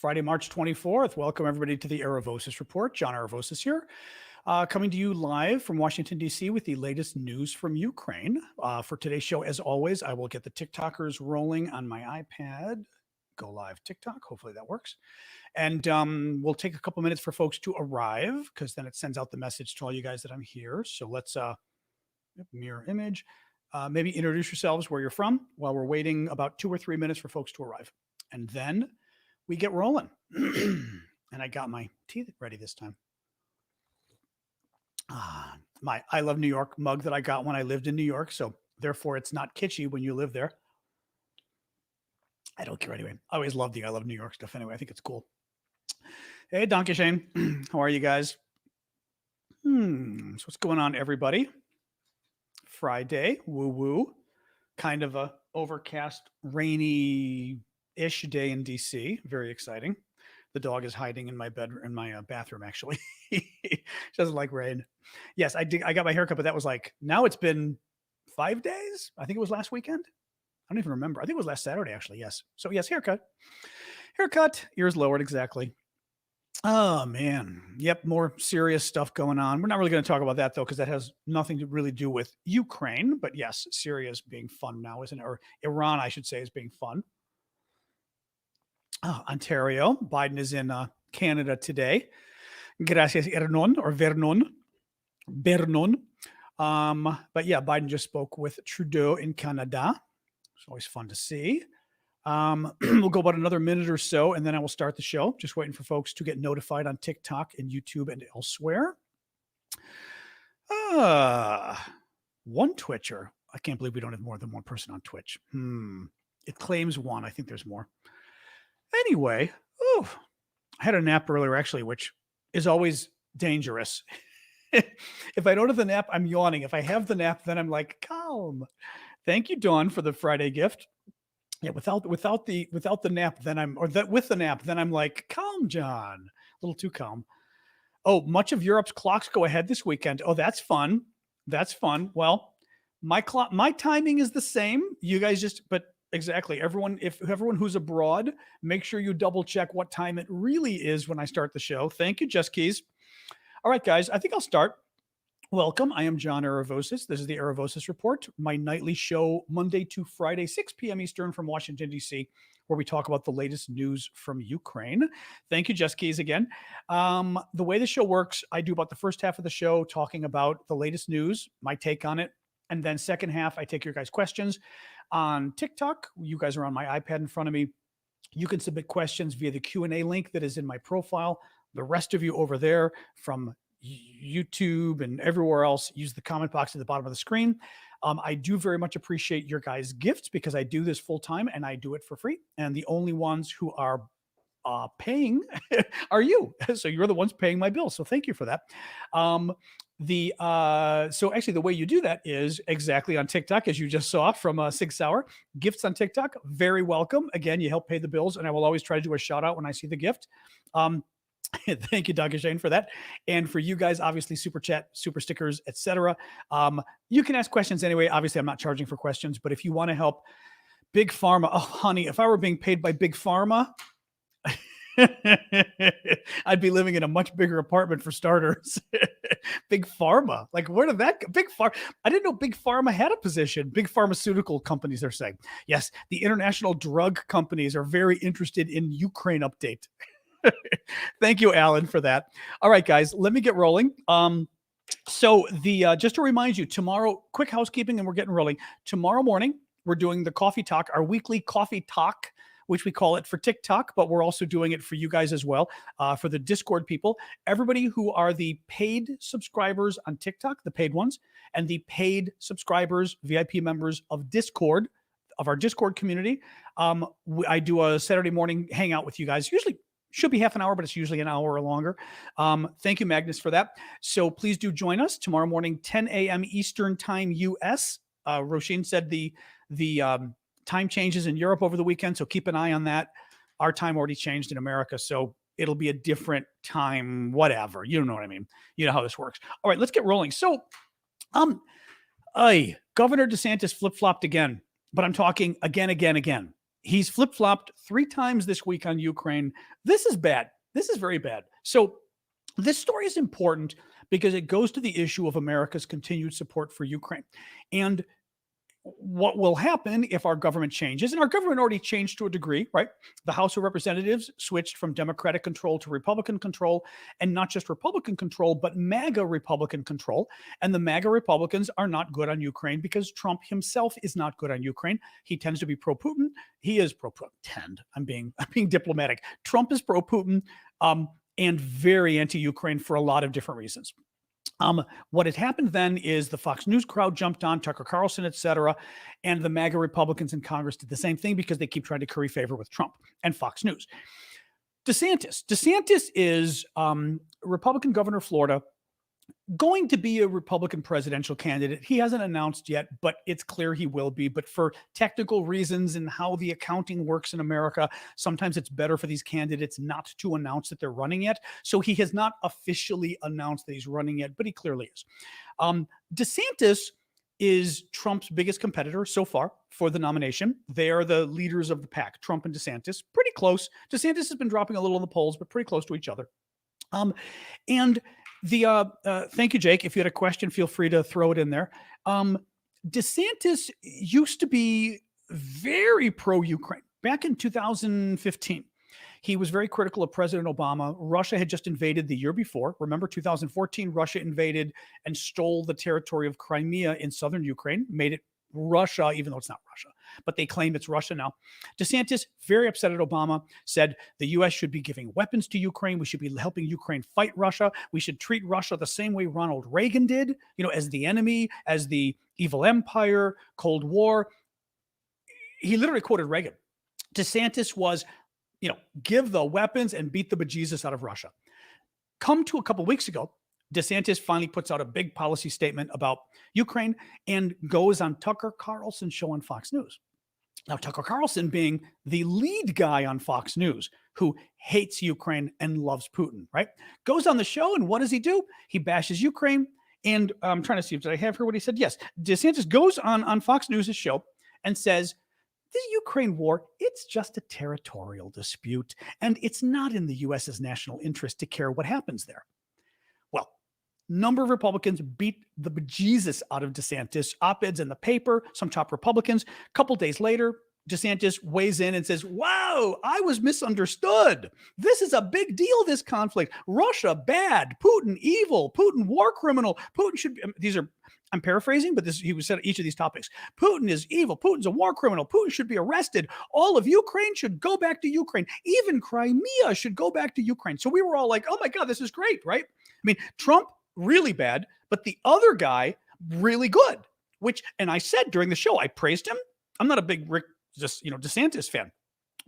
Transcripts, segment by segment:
Friday, March 24th. Welcome, everybody, to the Aravosis Report. John Aravosis here, coming to you live from Washington, D.C. with the latest news from Ukraine. For today's show, as always, I will get the TikTokers rolling on my iPad. Go live TikTok. Hopefully that works. And we'll take a couple minutes for folks to arrive, because then it sends out the message to all you guys that I'm here. So let's mirror image. Maybe introduce yourselves, where you're from, while we're waiting about 2 or 3 minutes for folks to arrive. And then we get rolling. And I got my tea ready this time. My I Love New York mug that I got when I lived in New York. So therefore, it's not kitschy when you live there. I don't care anyway. I always love the I Love New York stuff anyway. I think it's cool. Hey, Donkey Shane. How are you guys? So what's going on, everybody? Friday, woo-woo. Kind of a overcast, rainy-ish day in DC. Very exciting. The dog is hiding in my bed, in my bathroom, actually. She doesn't like rain. Yes, I got my haircut, but that was like, now it's been 5 days. I think it was last weekend. I don't even remember. I think it was last Saturday, actually. Yes. So yes, haircut. Ears lowered, exactly. Oh, man. Yep, more serious stuff going on. We're not really going to talk about that, though, because that has nothing to really do with Ukraine. But yes, Syria is being fun now, isn't it? Or Iran, I should say, is being fun. Ontario. Biden is in Canada today. Gracias, Ernon, or Vernon. But yeah, Biden just spoke with Trudeau in Canada. It's always fun to see. We'll go about another minute or so, and then I will start the show. Just waiting for folks to get notified on TikTok and YouTube and elsewhere. One Twitcher. I can't believe we don't have more than one person on Twitch. It claims one. I think there's more. Anyway, I had a nap earlier, actually, which is always dangerous. If I don't have the nap, I'm yawning. If I have the nap, then I'm like, calm. Thank you, Dawn, for the Friday gift. Yeah, without the nap, then with the nap, then I'm like, calm, John. A little too calm. Oh, much of Europe's clocks go ahead this weekend. Oh, that's fun. That's fun. Well, my timing is the same. You guys but exactly. Everyone who's abroad, make sure you double check what time it really is when I start the show. Thank you, Just Keys. All right, guys, I think I'll start. Welcome. I am John Aravosis. This is the Aravosis Report, my nightly show Monday to Friday, 6 p.m. Eastern from Washington, D.C., where we talk about the latest news from Ukraine. Thank you, Just Keys, again. The way the show works, I do about the first half of the show talking about the latest news, my take on it, and then second half, I take your guys' questions. On TikTok, you guys are on my iPad in front of me. You can submit questions via the Q&A link that is in my profile. The rest of you over there from YouTube and everywhere else, use the comment box at the bottom of the screen. I do very much appreciate your guys' gifts, because I do this full time and I do it for free. And the only ones who are paying are you. So you're the ones paying my bills. So thank you for that. So actually the way you do that is exactly on TikTok, as you just saw from Sig Sauer. Gifts on TikTok, very welcome. Again, you help pay the bills, and I will always try to do a shout out when I see the gift. Thank you, Dr. Shane, for that. And for you guys, obviously, super chat, super stickers, etc. You can ask questions anyway. Obviously, I'm not charging for questions, but if you want to help Big Pharma, oh, honey, if I were being paid by Big Pharma, I'd be living in a much bigger apartment for starters. Big Pharma, like, where did that go? Big Pharma? I didn't know Big Pharma had a position. Big pharmaceutical companies are saying, yes, the international drug companies are very interested in Ukraine update. Thank you, Alan, for that. All right, guys, let me get rolling. So just to remind you, tomorrow, quick housekeeping, and we're getting rolling. Tomorrow morning, we're doing the coffee talk, our weekly coffee talk, which we call it for TikTok, but we're also doing it for you guys as well, for the Discord people. Everybody who are the paid subscribers on TikTok, the paid ones, and the paid subscribers, VIP members of Discord, of our Discord community. I do a Saturday morning hangout with you guys, usually should be half an hour, but it's usually an hour or longer. Thank you, Magnus, for that. So please do join us tomorrow morning, 10 a.m. Eastern Time, U.S. Roisin said the time changes in Europe over the weekend, so keep an eye on that. Our time already changed in America, so it'll be a different time, whatever. You know what I mean. You know how this works. All right, let's get rolling. So, Governor DeSantis flip-flopped again, but I'm talking again. He's flip-flopped 3 times this week on Ukraine. This is bad. This is very bad. So this story is important because it goes to the issue of America's continued support for Ukraine. And what will happen if our government changes, and our government already changed to a degree, right? The House of Representatives switched from Democratic control to Republican control, and not just Republican control, but MAGA Republican control. And the MAGA Republicans are not good on Ukraine because Trump himself is not good on Ukraine. He tends to be pro-Putin. He is pro-Putin. I'm being diplomatic. Trump is pro-Putin and very anti-Ukraine for a lot of different reasons. What had happened then is the Fox News crowd jumped on, Tucker Carlson, et cetera, and the MAGA Republicans in Congress did the same thing because they keep trying to curry favor with Trump and Fox News. DeSantis is Republican governor of Florida, going to be a Republican presidential candidate. He hasn't announced yet, but it's clear he will be. But for technical reasons and how the accounting works in America, sometimes it's better for these candidates not to announce that they're running yet. So he has not officially announced that he's running yet, but he clearly is. DeSantis is Trump's biggest competitor so far for the nomination. They are the leaders of the pack, Trump and DeSantis, pretty close. DeSantis has been dropping a little in the polls, but pretty close to each other. Thank you, Jake. If you had a question, feel free to throw it in there. DeSantis used to be very pro-Ukraine. Back in 2015, he was very critical of President Obama. Russia had just invaded the year before. Remember, 2014, Russia invaded and stole the territory of Crimea in southern Ukraine, made it Russia, even though it's not Russia, but they claim it's Russia now. DeSantis, very upset at Obama, said the U.S. should be giving weapons to Ukraine. We should be helping Ukraine fight Russia. We should treat Russia the same way Ronald Reagan did, as the enemy, as the evil empire, Cold War. He literally quoted Reagan. DeSantis was, give the weapons and beat the bejesus out of Russia. Come to a couple weeks ago, DeSantis finally puts out a big policy statement about Ukraine and goes on Tucker Carlson's show on Fox News. Now, Tucker Carlson being the lead guy on Fox News who hates Ukraine and loves Putin, right? Goes on the show, and what does he do? He bashes Ukraine. And I'm trying to see if I have here what he said. Yes, DeSantis goes on Fox News' show and says, the Ukraine war, it's just a territorial dispute, and it's not in the U.S.'s national interest to care what happens there. Well, number of Republicans beat the bejesus out of DeSantis. Op-eds in the paper, some top Republicans. A couple days later, DeSantis weighs in and says, wow, I was misunderstood. This is a big deal, this conflict. Russia, bad. Putin, evil. Putin, war criminal. Putin should be, I'm paraphrasing, but he was said each of these topics. Putin is evil. Putin's a war criminal. Putin should be arrested. All of Ukraine should go back to Ukraine. Even Crimea should go back to Ukraine. So we were all like, oh my God, this is great, right? I mean, Trump, really bad, but the other guy, really good, and I said during the show, I praised him. I'm not a big DeSantis fan,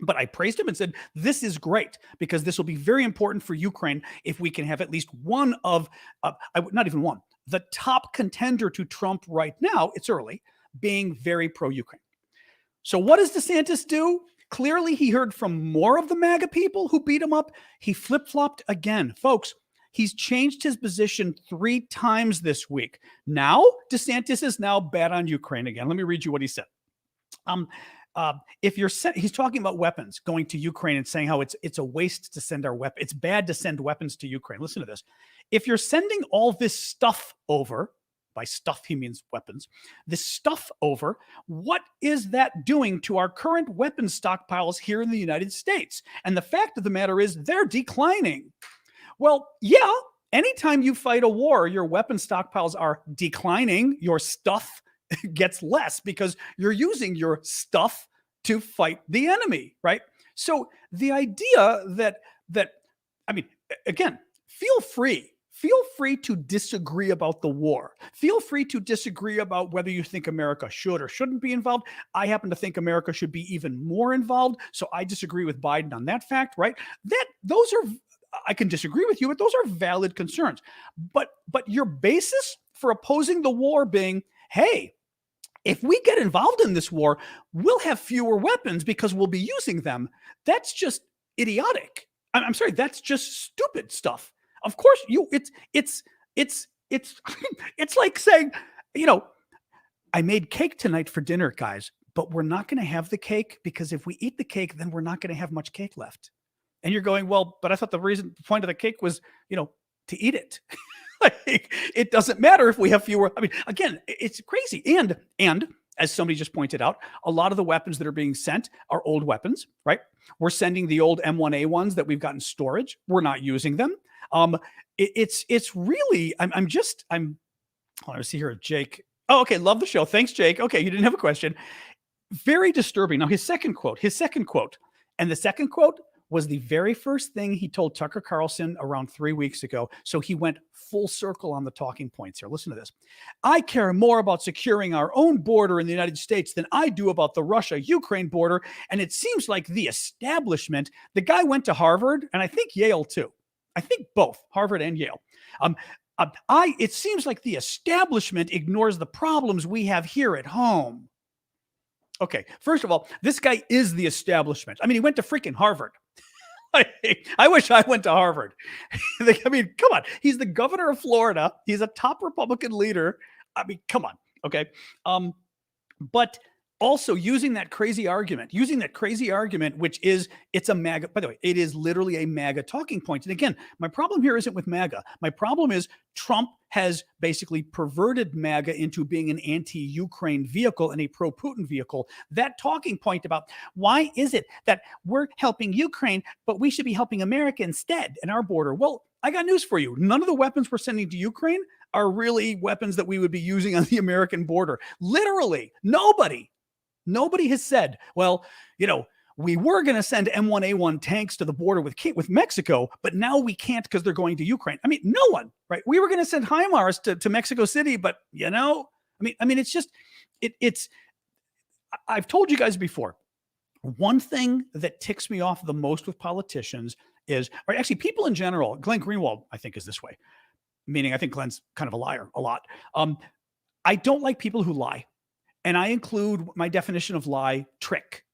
but I praised him and said, this is great because this will be very important for Ukraine if we can have at least one of, not even one, the top contender to Trump right now, it's early, being very pro-Ukraine. So what does DeSantis do? Clearly, he heard from more of the MAGA people who beat him up. He flip-flopped again. Folks, he's changed his position 3 times this week. Now, DeSantis is now bad on Ukraine again. Let me read you what he said. He's talking about weapons going to Ukraine and saying how it's a waste to send our weapons. It's bad to send weapons to Ukraine. Listen to this. If you're sending all this stuff over, by stuff he means weapons, this stuff over, what is that doing to our current weapons stockpiles here in the United States? And the fact of the matter is they're declining. Well, yeah, anytime you fight a war, your weapon stockpiles are declining. Your stuff gets less because you're using your stuff to fight the enemy, right? So the idea that again, feel free to disagree about the war. Feel free to disagree about whether you think America should or shouldn't be involved. I happen to think America should be even more involved. So I disagree with Biden on that fact, right? I can disagree with you, but those are valid concerns. But your basis for opposing the war being, hey, if we get involved in this war, we'll have fewer weapons because we'll be using them. That's just idiotic. I'm sorry, that's just stupid stuff. Of course, it's like saying, I made cake tonight for dinner, guys, but we're not going to have the cake, because if we eat the cake, then we're not going to have much cake left. And you're going, well, but I thought the point of the cake was, to eat it. Like, it doesn't matter if we have fewer. I mean, again, it's crazy. And as somebody just pointed out, a lot of the weapons that are being sent are old weapons, right? We're sending the old M1A ones that we've got in storage. We're not using them. It's really, I'm hold on, let's see here, Jake. Oh, okay. Love the show. Thanks, Jake. Okay. You didn't have a question. Very disturbing. Now, his second quote, and the second quote was the very first thing he told Tucker Carlson around 3 weeks ago. So he went full circle on the talking points here. Listen to this. I care more about securing our own border in the United States than I do about the Russia-Ukraine border. And it seems like the establishment, the guy went to Harvard, and I think Yale too. I think both Harvard and Yale. It seems like the establishment ignores the problems we have here at home. Okay, first of all, this guy is the establishment. I mean, he went to freaking Harvard. I wish I went to Harvard. I mean, come on. He's the governor of Florida. He's a top Republican leader. I mean, come on. Okay. But also using that crazy argument, which is, it's a MAGA, by the way, it is literally a MAGA talking point. And again, my problem here isn't with MAGA. My problem is Trump has basically perverted MAGA into being an anti-Ukraine vehicle and a pro-Putin vehicle. That talking point about why is it that we're helping Ukraine, but we should be helping America instead in our border? Well, I got news for you. None of the weapons we're sending to Ukraine are really weapons that we would be using on the American border. Literally, nobody has said, well, we were going to send M1A1 tanks to the border with Mexico, but now we can't because they're going to Ukraine. I mean, no one, right? We were going to send HIMARS to Mexico City, but it's just, I've told you guys before, one thing that ticks me off the most with politicians is, or actually people in general, Glenn Greenwald, I think, is this way, meaning I think Glenn's kind of a liar a lot. I don't like people who lie. And I include my definition of lie,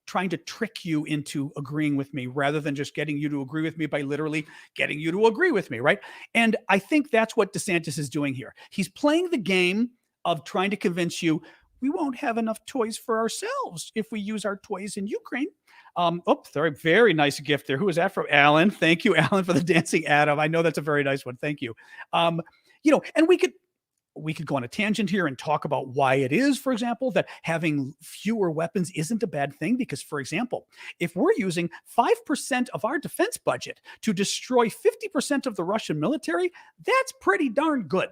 trying to trick you into agreeing with me rather than just getting you to agree with me by literally getting you to agree with me, right? And I think that's what DeSantis is doing here. He's playing the game of trying to convince you we won't have enough toys for ourselves if we use our toys in Ukraine. Very nice gift there. Who is that from? Alan. Thank you, Alan, for the dancing Adam. I know that's a very nice one. Thank you. And we could go on a tangent here and talk about why it is, for example, that having fewer weapons isn't a bad thing. Because, for example, if we're using 5% of our defense budget to destroy 50% of the Russian military, that's pretty darn good,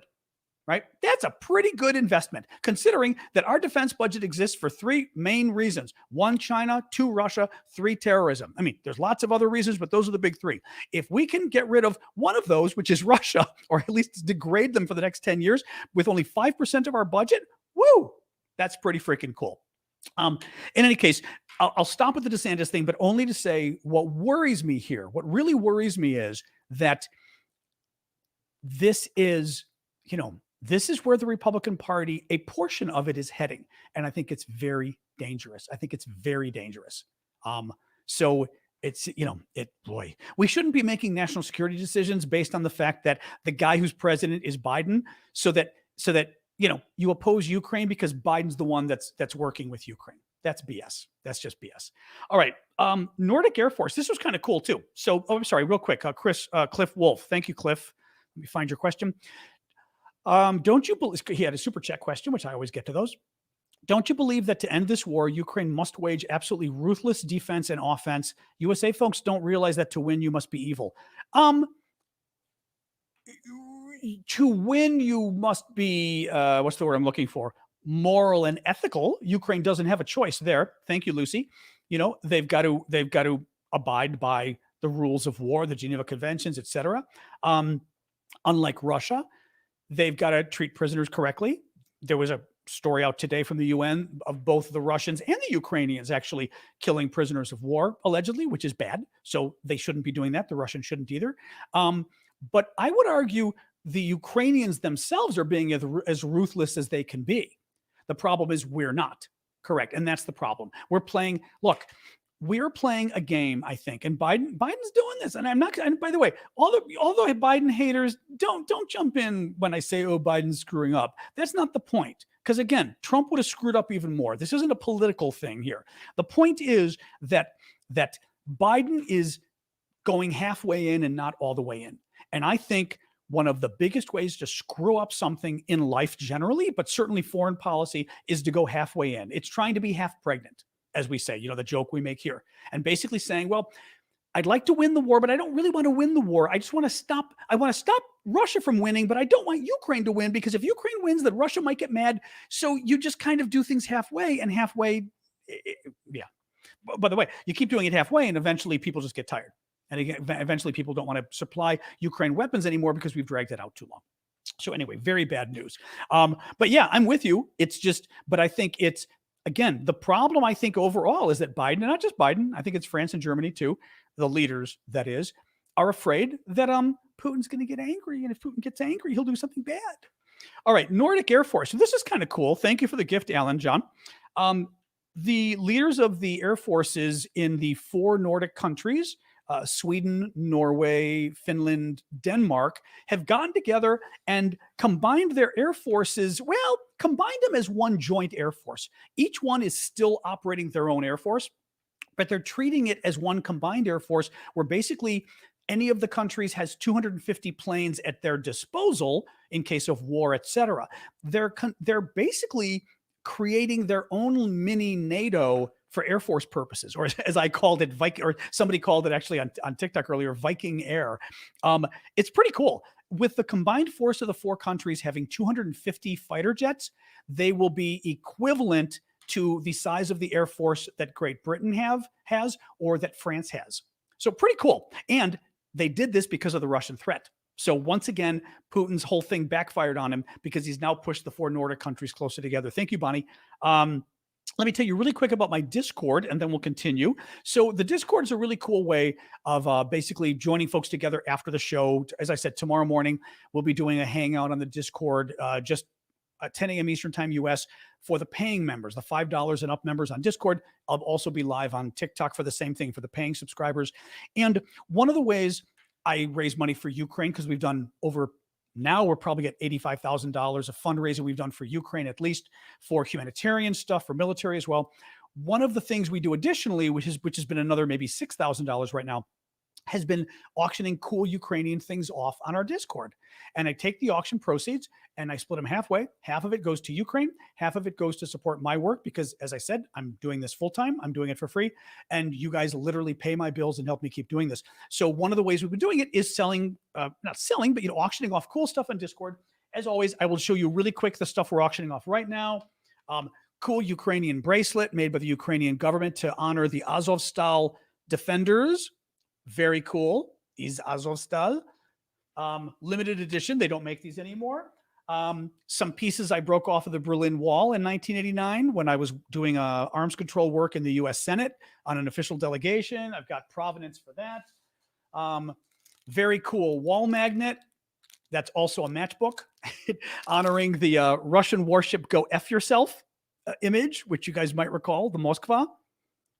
right? That's a pretty good investment, considering that our defense budget exists for three main reasons. 1, China; 2, Russia; 3, terrorism. I mean, there's lots of other reasons, but those are the big three. If we can get rid of one of those, which is Russia, or at least degrade them for the next 10 years with only 5% of our budget, woo, that's pretty freaking cool. In any case, I'll stop with the DeSantis thing, but only to say what worries me here, what really worries me is that this is, this is where the Republican Party, a portion of it, is heading. And I think it's very dangerous. So it's, we shouldn't be making national security decisions based on the fact that the guy who's president is Biden, so that, you oppose Ukraine because Biden's the one that's working with Ukraine. That's BS. That's just BS. All right. Nordic Air Force. This was kind of cool too. So, I'm sorry, real quick. Cliff Wolf. Thank you, Cliff. Let me find your question. Don't you believe, he had a super chat question, which I always get to those. Don't you believe that to end this war, Ukraine must wage absolutely ruthless defense and offense? USA folks don't realize that to win, you must be evil. To win, you must be, what's the word I'm looking for? Moral and ethical. Ukraine doesn't have a choice there. Thank you, Lucy. They've got to abide by the rules of war, the Geneva Conventions, etc. Unlike Russia, they've got to treat prisoners correctly. There was a story out today from the UN of both the Russians and the Ukrainians actually killing prisoners of war, allegedly, which is bad. So they shouldn't be doing that. The Russians shouldn't either. But I would argue the Ukrainians themselves are being as ruthless as they can be. The problem is we're not. Correct. And that's the problem. We're playing a game, I think, and Biden's doing this. And I'm not, and by the way, although Biden haters, don't jump in when I say, oh, Biden's screwing up. That's not the point. Because again, Trump would have screwed up even more. This isn't a political thing here. The point is that Biden is going halfway in and not all the way in. And I think one of the biggest ways to screw up something in life generally, but certainly foreign policy, is to go halfway in. It's trying to be half pregnant, as we say, the joke we make here. And basically saying, well, I'd like to win the war, but I don't really want to win the war. I want to stop Russia from winning, but I don't want Ukraine to win, because if Ukraine wins, then Russia might get mad. So you just kind of do things halfway, and halfway, yeah. By the way, you keep doing it halfway, and eventually people just get tired. And again, eventually people don't want to supply Ukraine weapons anymore because we've dragged it out too long. So anyway, very bad news. But yeah, I'm with you. It's just, but I think it's, again, the problem I think overall is that Biden, and not just Biden, I think it's France and Germany too, the leaders, that is, are afraid that Putin's going to get angry. And if Putin gets angry, he'll do something bad. All right, Nordic Air Force. So this is kind of cool. Thank you for the gift, Alan, John. The leaders of the air forces in the 4 Nordic countries, Sweden, Norway, Finland, Denmark, have gotten together and combined their air forces. Well, combined them as one joint air force. Each one is still operating their own air force, but they're treating it as one combined air force, where basically any of the countries has 250 planes at their disposal in case of war, etc. They're basically creating their own mini NATO for Air Force purposes, or as I called it, Viking, or somebody called it actually on TikTok earlier, Viking Air. It's pretty cool. With the combined force of the 4 countries having 250 fighter jets, they will be equivalent to the size of the Air Force that Great Britain has, or that France has. So pretty cool. And they did this because of the Russian threat. So once again, Putin's whole thing backfired on him, because he's now pushed the 4 Nordic countries closer together. Thank you, Bonnie. Let me tell you really quick about my Discord, and then we'll continue. So the Discord is a really cool way of basically joining folks together after the show. As I said, tomorrow morning, we'll be doing a hangout on the Discord, just at 10 a.m. Eastern time US, for the paying members, the $5 and up members on Discord. I'll also be live on TikTok for the same thing for the paying subscribers. And one of the ways I raise money for Ukraine, because we've done now we're probably at $85,000 of fundraising we've done for Ukraine, at least for humanitarian stuff, for military as well. One of the things we do additionally, which has been another maybe $6,000 right now, has been auctioning cool Ukrainian things off on our Discord. And I take the auction proceeds and I split them halfway. Half of it goes to Ukraine. Half of it goes to support my work, because as I said, I'm doing this full time. I'm doing it for free. And you guys literally pay my bills and help me keep doing this. So one of the ways we've been doing it is not selling, but auctioning off cool stuff on Discord. As always, I will show you really quick the stuff we're auctioning off right now. Cool Ukrainian bracelet made by the Ukrainian government to honor the Azovstal defenders. Very cool. Is Azovstal. Limited edition. They don't make these anymore. Some pieces I broke off of the Berlin Wall in 1989 when I was doing arms control work in the U.S. Senate on an official delegation. I've got provenance for that. Very cool wall magnet. That's also a matchbook honoring the Russian warship Go F Yourself image, which you guys might recall, the Moskva.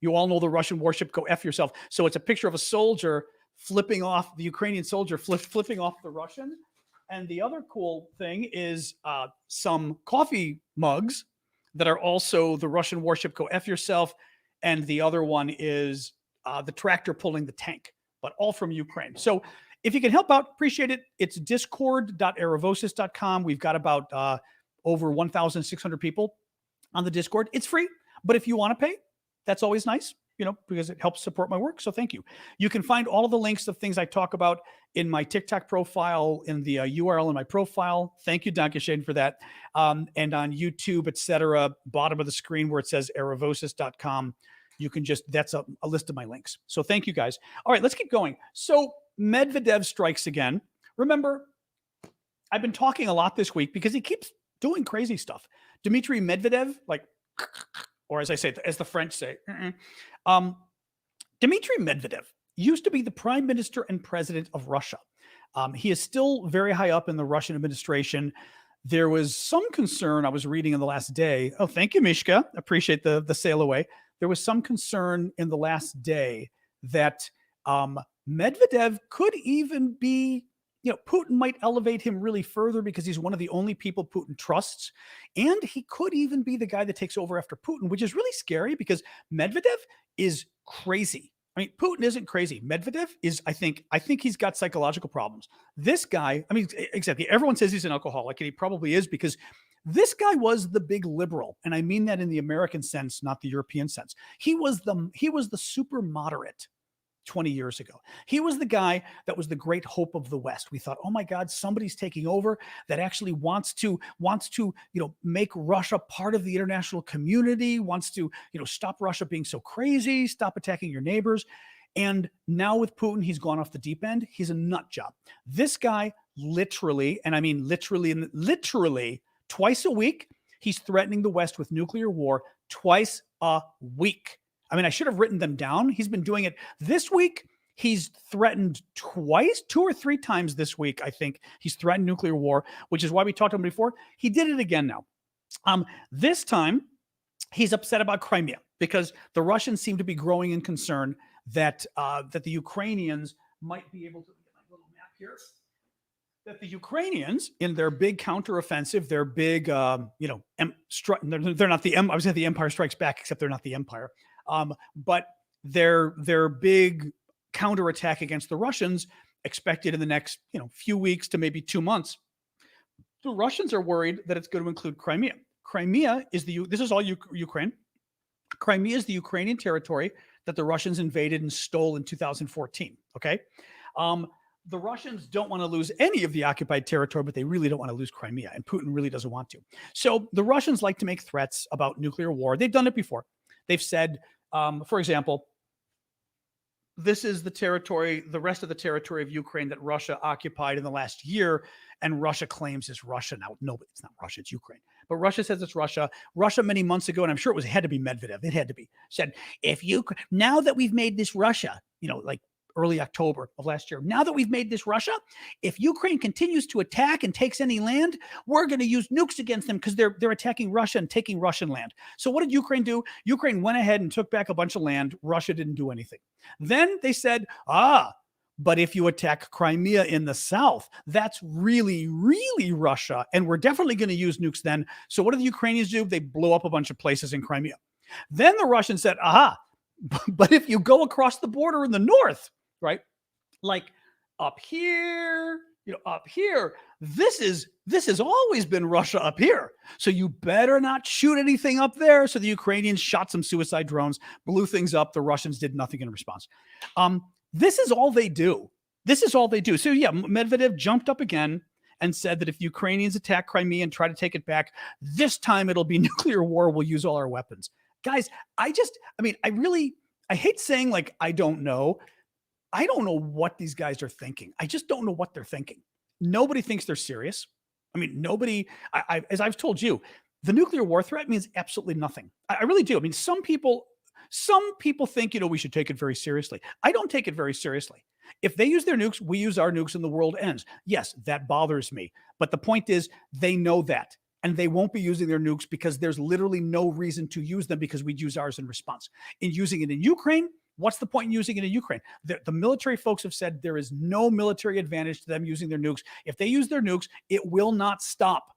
You all know the Russian warship Go F Yourself. So it's a picture of a soldier flipping off, the Ukrainian soldier flipping off the Russian. And the other cool thing is some coffee mugs that are also the Russian warship Go F Yourself. And the other one is the tractor pulling the tank, but all from Ukraine. So if you can help out, appreciate it. It's discord.aravosis.com. We've got about over 1,600 people on the Discord. It's free, but if you want to pay, that's always nice, because it helps support my work. So thank you. You can find all of the links of things I talk about in my TikTok profile, in the URL in my profile. Thank you, Dankeschön, for that. And on YouTube, etc., bottom of the screen where it says aravosis.com. You can that's a list of my links. So thank you, guys. All right, let's keep going. So Medvedev strikes again. Remember, I've been talking a lot this week because he keeps doing crazy stuff. Dmitry Medvedev, or as I say, as the French say, Dmitry Medvedev used to be the prime minister and president of Russia. He is still very high up in the Russian administration. There was some concern I was reading in the last day. Oh, thank you, Mishka. Appreciate the sail away. There was some concern in the last day that Medvedev could even be, Putin might elevate him really further because he's one of the only people Putin trusts. And he could even be the guy that takes over after Putin, which is really scary because Medvedev is crazy. I mean, Putin isn't crazy. Medvedev is, I think he's got psychological problems. This guy, I mean, exactly. Everyone says he's an alcoholic, and he probably is, because this guy was the big liberal. And I mean that in the American sense, not the European sense. He was the super moderate 20 years ago. He was the guy that was the great hope of the West. We thought, oh my God, somebody's taking over that actually wants to, make Russia part of the international community, wants to, stop Russia being so crazy, stop attacking your neighbors. And now with Putin, he's gone off the deep end. He's a nut job. This guy literally, and I mean literally twice a week, he's threatening the West with nuclear war twice a week. I mean, I should have written them down. He's been doing it this week. He's threatened twice, 2 or 3 times this week. I think he's threatened nuclear war, which is why we talked to him before. He did it again now. This time he's upset about Crimea because the Russians seem to be growing in concern that the Ukrainians might be able to get my little map here. That the Ukrainians, in their big counteroffensive, their big, they're not the I was saying the Empire Strikes Back, except they're not the Empire. But their big counterattack against the Russians expected in the next, few weeks to maybe 2 months. The Russians are worried that it's going to include Crimea. Crimea is this is all Ukraine. Crimea is the Ukrainian territory that the Russians invaded and stole in 2014. Okay. The Russians don't want to lose any of the occupied territory, but they really don't want to lose Crimea, and Putin really doesn't want to. So the Russians like to make threats about nuclear war. They've done it before. They've said, for example, this is the rest of the territory of Ukraine that Russia occupied in the last year, and Russia claims it's Russia now. No, it's not Russia, it's Ukraine. But Russia says it's Russia. Russia many months ago, and I'm sure it had to be Medvedev. It had to be said, now that we've made this Russia, like early October of last year. Now that we've made this Russia, if Ukraine continues to attack and takes any land, we're going to use nukes against them because they're attacking Russia and taking Russian land. So what did Ukraine do? Ukraine went ahead and took back a bunch of land. Russia didn't do anything. Then they said, but if you attack Crimea in the south, that's really, really Russia. And we're definitely going to use nukes then. So what did the Ukrainians do? They blew up a bunch of places in Crimea. Then the Russians said, but if you go across the border in the north, right? Like up here, this has always been Russia up here. So you better not shoot anything up there. So the Ukrainians shot some suicide drones, blew things up. The Russians did nothing in response. This is all they do. So yeah, Medvedev jumped up again and said that if Ukrainians attack Crimea and try to take it back, this time it'll be nuclear war. We'll use all our weapons. Guys, I hate saying I don't know. I don't know what these guys are thinking. I just don't know what they're thinking. Nobody thinks they're serious. I mean, nobody, as I've told you, the nuclear war threat means absolutely nothing. I really do. I mean, some people think, we should take it very seriously. I don't take it very seriously. If they use their nukes, we use our nukes and the world ends. Yes, that bothers me. But the point is, they know that. And they won't be using their nukes because there's literally no reason to use them because we'd use ours in response. In using it in Ukraine, what's the point in using it in Ukraine? The military folks have said there is no military advantage to them using their nukes. If they use their nukes, it will not stop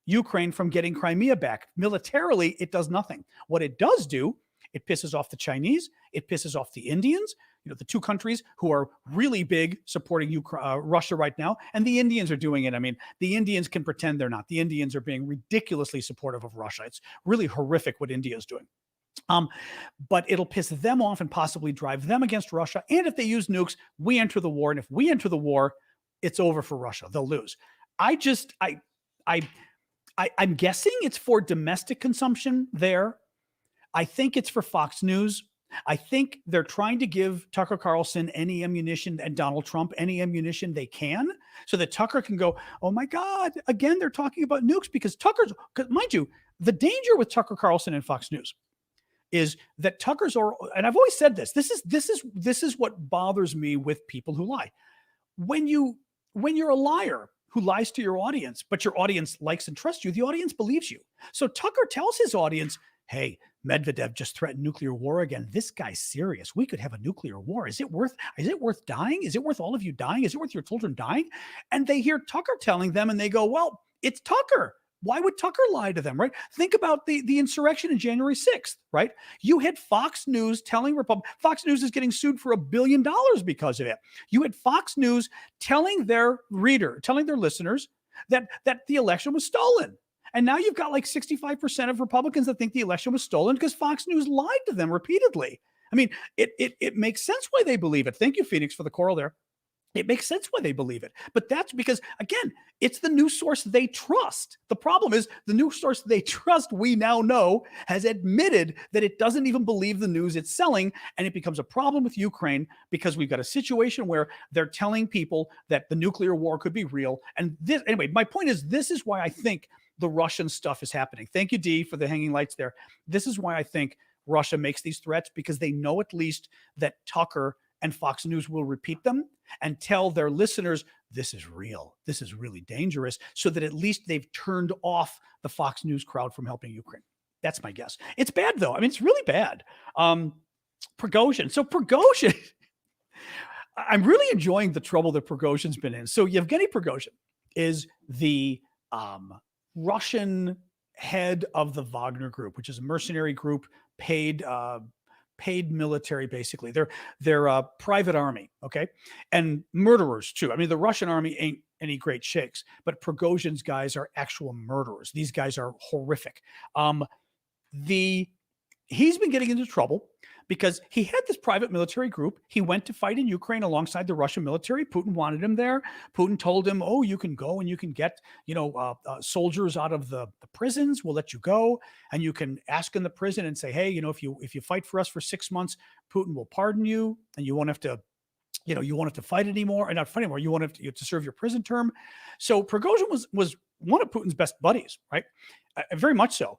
Ukraine from getting Crimea back. Militarily, it does nothing. What it does do, it pisses off the Chinese. It pisses off the Indians, the 2 countries who are really big supporting Russia right now. And the Indians are doing it. I mean, the Indians can pretend they're not. The Indians are being ridiculously supportive of Russia. It's really horrific what India is doing. But it'll piss them off and possibly drive them against Russia. And if they use nukes, we enter the war. And if we enter the war, it's over for Russia. They'll lose. I'm guessing it's for domestic consumption there. I think it's for Fox News. I think they're trying to give Tucker Carlson any ammunition and Donald Trump any ammunition they can so that Tucker can go, oh my God, again, they're talking about nukes because mind you, the danger with Tucker Carlson and Fox News is that and I've always said this is what bothers me with people who lie. When you're a liar who lies to your audience, but your audience likes and trusts you, the audience believes you. So Tucker tells his audience, hey, Medvedev just threatened nuclear war again. This guy's serious. We could have a nuclear war. Is it worth dying? Is it worth all of you dying? Is it worth your children dying? And they hear Tucker telling them and they go, well, it's Tucker. Why would Tucker lie to them, right? Think about the insurrection in January 6th, right? You had Fox News telling Fox News is getting sued for $1 billion because of it. You had Fox News telling their listeners that the election was stolen. And now you've got like 65% of Republicans that think the election was stolen because Fox News lied to them repeatedly. I mean, it makes sense why they believe it. Thank you, Phoenix, for the coral there. It makes sense why they believe it. But that's because, again, it's the news source they trust. The problem is the news source they trust, we now know, has admitted that it doesn't even believe the news it's selling. And it becomes a problem with Ukraine because we've got a situation where they're telling people that the nuclear war could be real. And this, anyway, my point is, this is why I think the Russian stuff is happening. Thank you, Dee, for the hanging lights there. This is why I think Russia makes these threats, because they know at least that Tucker and Fox News will repeat them and tell their listeners, this is real. This is really dangerous, so that at least they've turned off the Fox News crowd from helping Ukraine. That's my guess. It's bad, though. I mean, it's really bad. Prigozhin. So Prigozhin, I'm really enjoying the trouble that Prigozhin's been in. So Yevgeny Prigozhin is the Russian head of the Wagner Group, which is a mercenary group, paid military, basically. They're a private army, okay? And murderers, too. I mean, the Russian army ain't any great shakes, but Prigozhin's guys are actual murderers. These guys are horrific. He's been getting into trouble because he had this private military group. He went to fight in Ukraine alongside the Russian military. Putin wanted him there. Putin told him, oh, you can go and you can get, soldiers out of the prisons. We'll let you go. And you can ask in the prison and say, hey, if you fight for us for 6 months, Putin will pardon you and you won't have to, you won't have to fight anymore, and not fight anymore. You won't have to serve your prison term. So Prigozhin was one of Putin's best buddies, right? Very much so.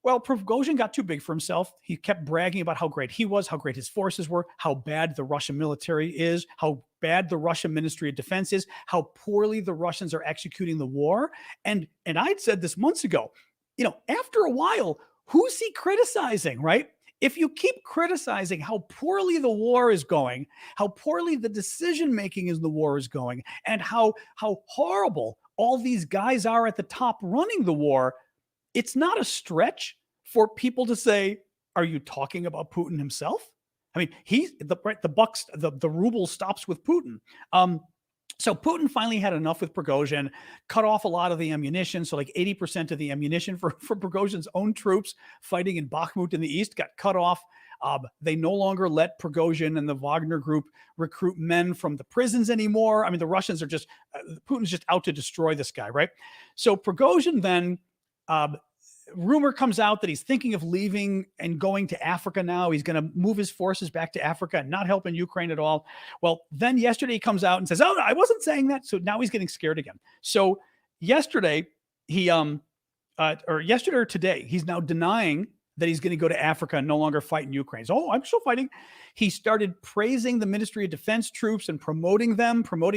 Well, Prigozhin got too big for himself. He kept bragging about how great he was, how great his forces were, how bad the Russian military is, how bad the Russian Ministry of Defense is, how poorly the Russians are executing the war. And I'd said this months ago, after a while, who's he criticizing, right? If you keep criticizing how poorly the war is going, how poorly the decision-making in the war is going, and how horrible all these guys are at the top running the war, it's not a stretch for people to say, are you talking about Putin himself? I mean, the ruble stops with Putin. So Putin finally had enough with Prigozhin, cut off a lot of the ammunition. So like 80% of the ammunition for Prigozhin's own troops fighting in Bakhmut in the east got cut off. They no longer let Prigozhin and the Wagner Group recruit men from the prisons anymore. I mean, the Russians are Putin's just out to destroy this guy, right? So Prigozhin then, rumor comes out that he's thinking of leaving and going to Africa now. He's going to move his forces back to Africa and not help in Ukraine at all. Well, then yesterday he comes out and says, oh, no, I wasn't saying that. So now he's getting scared again. So yesterday yesterday or today, he's now denying that he's going to go to Africa and no longer fight in Ukraine. So, I'm still fighting. He started praising the Ministry of Defense troops and promoting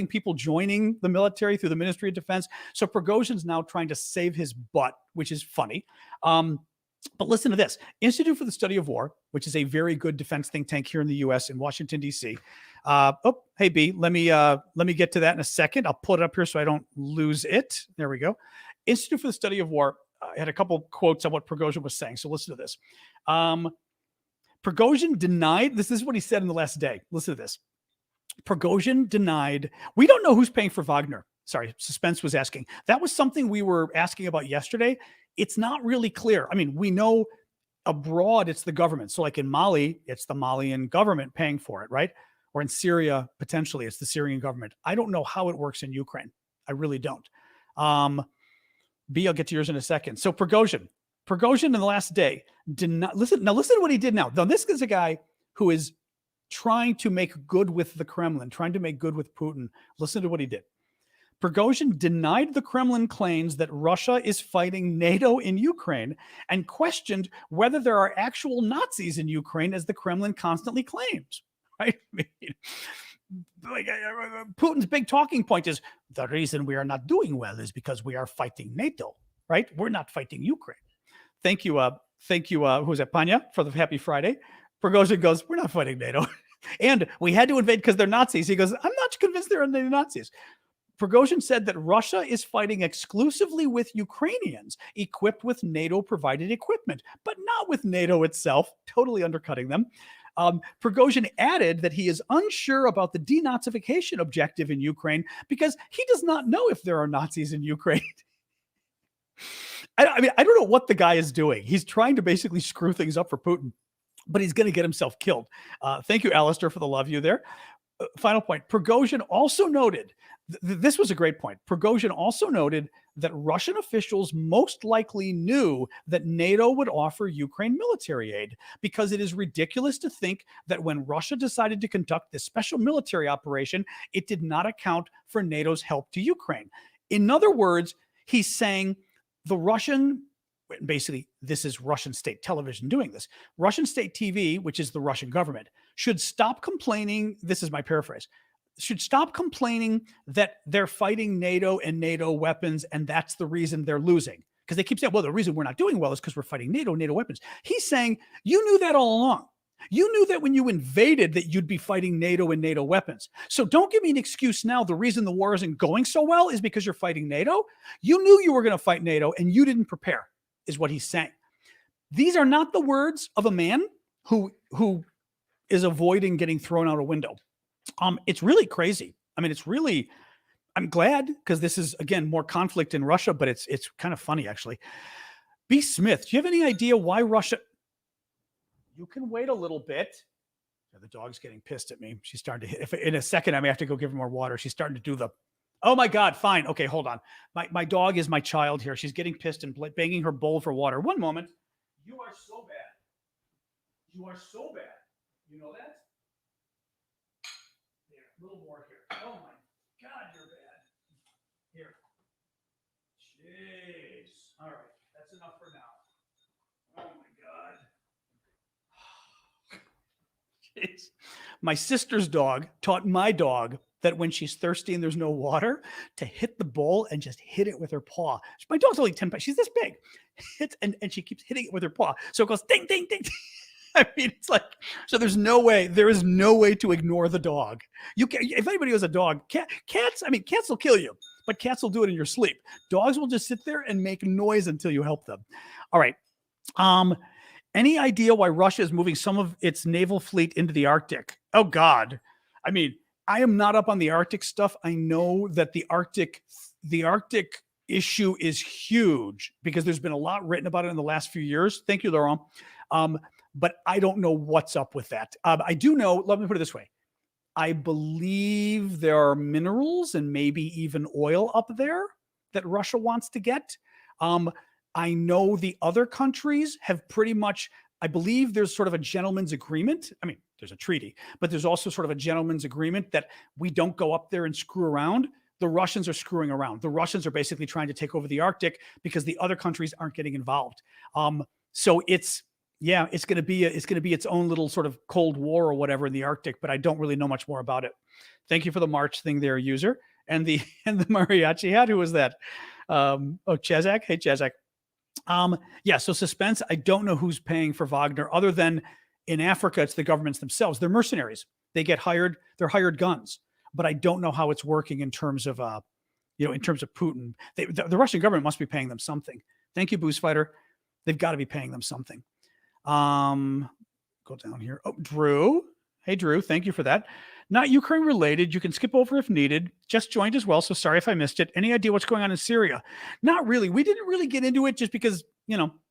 people joining the military through the Ministry of Defense. So Prigozhin's now trying to save his butt, which is funny. But listen to this. Institute for the Study of War, which is a very good defense think tank here in the U.S. in Washington, D.C. Hey, B, let me get to that in a second. I'll put it up here so I don't lose it. There we go. Institute for the Study of War had a couple quotes on what Prigozhin was saying. So listen to this. Prigozhin denied, this is what he said in the last day. Listen to this. Prigozhin denied, we don't know who's paying for Wagner. Sorry, Suspense was asking. That was something we were asking about yesterday. It's not really clear. I mean, we know abroad it's the government. So like in Mali, it's the Malian government paying for it, right? Or in Syria, potentially it's the Syrian government. I don't know how it works in Ukraine. I really don't. B, I'll get to yours in a second. So Prigozhin in the last day did not listen. Now listen to what he did now. Now this is a guy who is trying to make good with the Kremlin, trying to make good with Putin. Listen to what he did. Prigozhin denied the Kremlin claims that Russia is fighting NATO in Ukraine and questioned whether there are actual Nazis in Ukraine, as the Kremlin constantly claims. Right? I mean, Putin's big talking point is the reason we are not doing well is because we are fighting NATO, right? We're not fighting Ukraine. Thank you, Thank you. Who was that? Panya for the happy Friday. Prigozhin goes, we're not fighting NATO. And we had to invade because they're Nazis. He goes, I'm not convinced they're Nazis. Prigozhin said that Russia is fighting exclusively with Ukrainians equipped with NATO-provided equipment, but not with NATO itself, totally undercutting them. Prigozhin added that he is unsure about the denazification objective in Ukraine because he does not know if there are Nazis in Ukraine. I mean, I don't know what the guy is doing. He's trying to basically screw things up for Putin, but he's going to get himself killed. Thank you, Alistair, for the love you there. Final point. Prigozhin also noted, this was a great point. Prigozhin also noted that Russian officials most likely knew that NATO would offer Ukraine military aid because it is ridiculous to think that when Russia decided to conduct this special military operation, it did not account for NATO's help to Ukraine. In other words, he's saying the Russian, basically, this is Russian state television doing this. Russian state TV, which is the Russian government, should stop complaining. This is my paraphrase. Should stop complaining that they're fighting NATO and NATO weapons, and that's the reason they're losing. Because they keep saying, well, the reason we're not doing well is because we're fighting NATO weapons. He's saying, you knew that all along. You knew that when you invaded that you'd be fighting NATO and NATO weapons. So don't give me an excuse now. The reason the war isn't going so well is because you're fighting NATO. You knew you were going to fight NATO and you didn't prepare, is what he's saying. These are not the words of a man who is avoiding getting thrown out a window. It's really crazy. I mean, I'm glad because this is, again, more conflict in Russia, but it's kind of funny, actually. B. Smith, do you have any idea why Russia... You can wait a little bit. The dog's getting pissed at me. She's starting to hit. In a second, I may have to go give her more water. She's starting to do the... Oh, my God, fine. Okay, hold on. My dog is my child here. She's getting pissed and banging her bowl for water. One moment. You are so bad. You are so bad. You know that? A little more here. Oh my God, you're bad. Here. Jeez. All right. That's enough for now. Oh my God. Jeez. My sister's dog taught my dog that when she's thirsty and there's no water, to hit the bowl and just hit it with her paw. My dog's only 10 pounds. She's this big. And she keeps hitting it with her paw. So it goes ding, ding, ding. I mean, it's like, so there is no way to ignore the dog. You can, if anybody has a dog, cats will kill you, but cats will do it in your sleep. Dogs will just sit there and make noise until you help them. All right. Any idea why Russia is moving some of its naval fleet into the Arctic? Oh God. I mean, I am not up on the Arctic stuff. I know that the Arctic issue is huge because there's been a lot written about it in the last few years. Thank you, Laurent. But I don't know what's up with that. I do know, let me put it this way. I believe there are minerals and maybe even oil up there that Russia wants to get. I know the other countries have pretty much, I believe there's sort of a gentleman's agreement. I mean, there's a treaty, but there's also sort of a gentleman's agreement that we don't go up there and screw around. The Russians are screwing around. The Russians are basically trying to take over the Arctic because the other countries aren't getting involved. So it's going to be its own little sort of Cold War or whatever in the Arctic, but I don't really know much more about it. Thank you for the March thing there, user. And the mariachi hat. Who was that? Chezak. Hey, Chezak. So suspense. I don't know who's paying for Wagner other than in Africa, it's the governments themselves. They're mercenaries. They get hired. They're hired guns. But I don't know how it's working in terms of, in terms of Putin. The Russian government must be paying them something. Thank you, Boost Fighter. They've got to be paying them something. Go down here. Oh, Drew. Hey, Drew. Thank you for that. Not Ukraine related. You can skip over if needed. Just joined as well. So sorry if I missed it. Any idea what's going on in Syria? Not really. We didn't really get into it just because,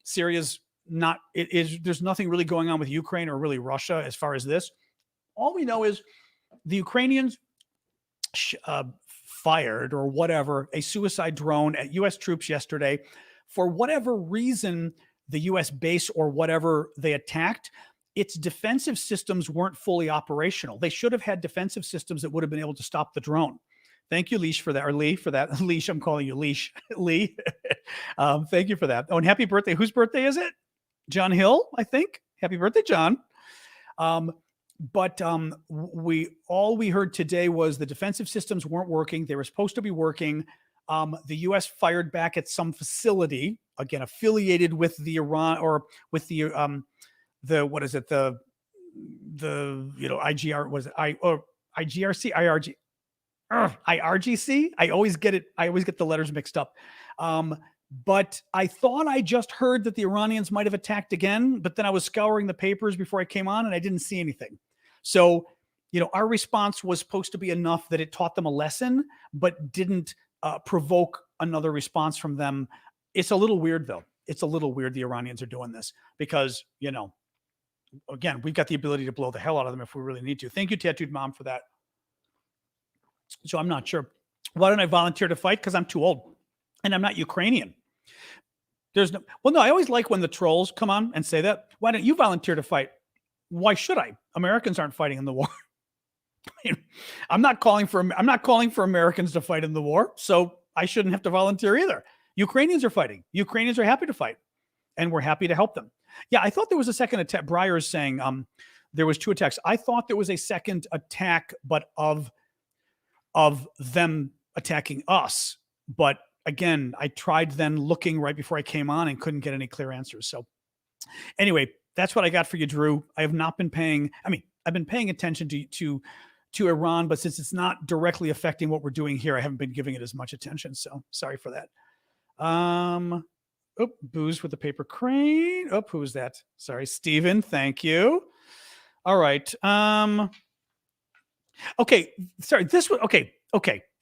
Syria's not, there's nothing really going on with Ukraine or really Russia as far as this. All we know is the Ukrainians fired or whatever, a suicide drone at U.S. troops yesterday. For whatever reason, the U.S. base or whatever they attacked, its defensive systems weren't fully operational. They should have had defensive systems that would have been able to stop the drone. Thank you, Leash, for that. Or Lee, for that. Leash, I'm calling you Leash. Lee, thank you for that. Oh, and happy birthday. Whose birthday is it? John Hill, I think. Happy birthday, John. But all we heard today was the defensive systems weren't working. They were supposed to be working. The U.S. fired back at some facility, again, affiliated with the Iran or with the what is it? The IGR was it IGRC, IRG, IRGC. I always get the letters mixed up. But I thought I just heard that the Iranians might have attacked again, but then I was scouring the papers before I came on and I didn't see anything. So, our response was supposed to be enough that it taught them a lesson, but didn't provoke another response from them. It's a little weird, though. It's a little weird the Iranians are doing this because, again, we've got the ability to blow the hell out of them if we really need to. Thank you, Tattooed Mom, for that. So I'm not sure. Why don't I volunteer to fight? Because I'm too old and I'm not Ukrainian. I always like when the trolls come on and say that. Why don't you volunteer to fight? Why should I? Americans aren't fighting in the war. I'm not calling for Americans to fight in the war, so I shouldn't have to volunteer either. Ukrainians are fighting. Ukrainians are happy to fight, and we're happy to help them. Yeah, I thought there was a second attack. Breyer is saying there was 2 attacks. I thought there was a second attack, but of them attacking us. But again, I tried then looking right before I came on and couldn't get any clear answers. So anyway, that's what I got for you, Drew. I have not been paying. I've been paying attention to Iran, but since it's not directly affecting what we're doing here, I haven't been giving it as much attention. So sorry for that. Booze with the paper crane. Who was that? Sorry, Steven. Thank you. All right. Okay. Sorry. This one. Okay.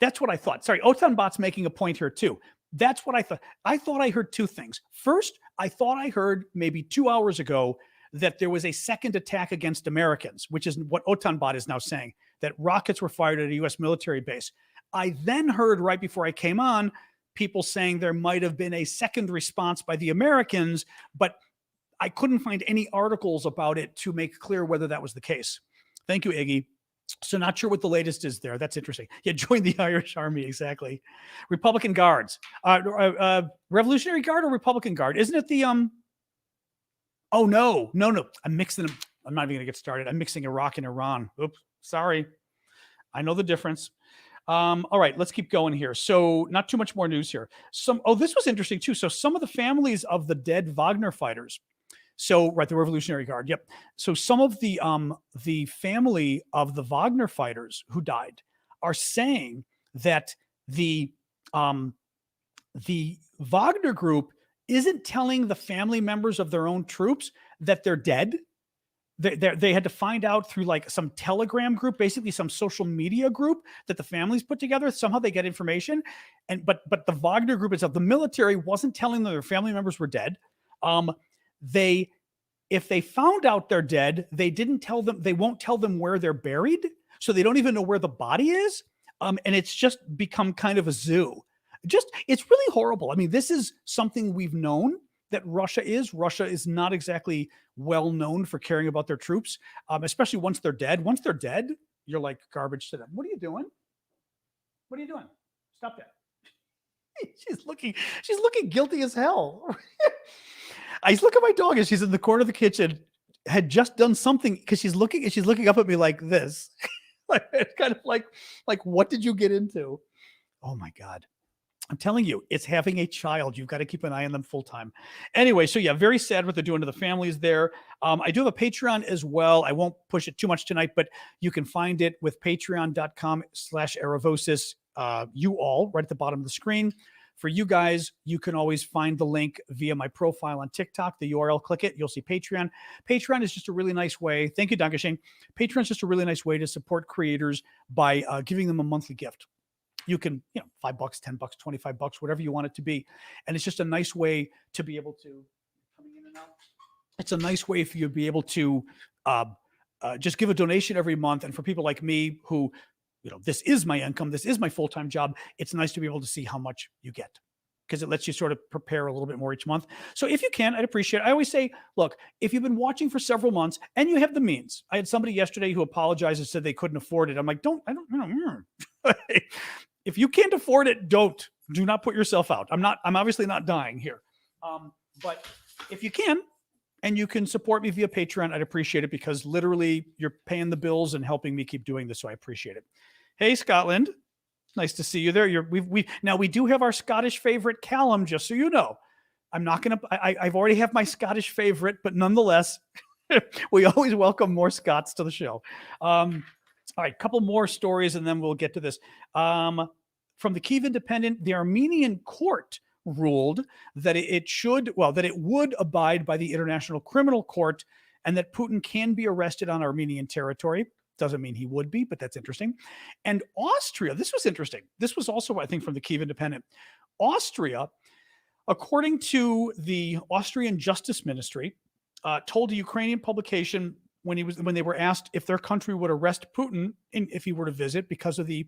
That's what I thought. Sorry. Otanbot's making a point here too. That's what I thought. I thought I heard 2 things. First, I thought I heard maybe 2 hours ago that there was a second attack against Americans, which is what Otanbot is now saying, that rockets were fired at a U.S. military base. I then heard right before I came on people saying there might have been a second response by the Americans, but I couldn't find any articles about it to make clear whether that was the case. Thank you, Iggy. So not sure what the latest is there. That's interesting. Yeah, join the Irish Army, exactly. Republican Guards. Revolutionary Guard or Republican Guard? Isn't it the Oh, no. I'm mixing them. I'm not even going to get started. I'm mixing Iraq and Iran. Oops, sorry. I know the difference. All right, let's keep going here. So not too much more news here. This was interesting too. So some of the families of the dead Wagner fighters. So, right, the Revolutionary Guard. Yep. So some of the family of the Wagner fighters who died are saying that the Wagner Group isn't telling the family members of their own troops that they're dead. They had to find out through like some Telegram group, basically some social media group that the families put together. Somehow they get information, but the Wagner Group itself, the military wasn't telling them their family members were dead. If they found out they're dead, they won't tell them where they're buried, so they don't even know where the body is. And it's just become kind of a zoo. It's really horrible. I mean, this is something we've known that Russia is not exactly well known for caring about their troops, especially once they're dead. Once they're dead, you're like garbage to them. What are you doing? Stop that. She's looking guilty as hell. I look at my dog as she's in the corner of the kitchen, had just done something because she's looking up at me like this. It's kind of like, what did you get into? Oh my God. I'm telling you, it's having a child. You've got to keep an eye on them full time. Anyway, so yeah, very sad what they're doing to the families there. I do have a Patreon as well. I won't push it too much tonight, but you can find it with patreon.com/Aravosis. You all right at the bottom of the screen. For you guys, you can always find the link via my profile on TikTok. The URL, click it. You'll see Patreon. Patreon is just a really nice way. Thank you, Dankeschön. Patreon is just a really nice way to support creators by giving them a monthly gift. You can, $5, $10, $25, whatever you want it to be. And it's just a nice way to be able to, coming in and out. It's a nice way for you to be able to just give a donation every month. And for people like me who, this is my income, this is my full-time job, it's nice to be able to see how much you get because it lets you sort of prepare a little bit more each month. So if you can, I'd appreciate it. I always say, look, if you've been watching for several months and you have the means, I had somebody yesterday who apologized and said they couldn't afford it. I'm like, if you can't afford it, do not put yourself out. I'm obviously not dying here. But if you can, and you can support me via Patreon, I'd appreciate it because literally you're paying the bills and helping me keep doing this. So I appreciate it. Hey, Scotland. Nice to see you there. Now we do have our Scottish favorite, Callum, just so you know. I'm not going to, I've already have my Scottish favorite, but nonetheless, we always welcome more Scots to the show. All right, couple more stories and then we'll get to this. From the Kyiv Independent, the Armenian court ruled that that it would abide by the International Criminal Court and that Putin can be arrested on Armenian territory. Doesn't mean he would be, but that's interesting. And Austria, this was interesting. This was also, I think, from the Kyiv Independent. Austria, according to the Austrian Justice Ministry, told a Ukrainian publication when they were asked if their country would arrest Putin if he were to visit because of the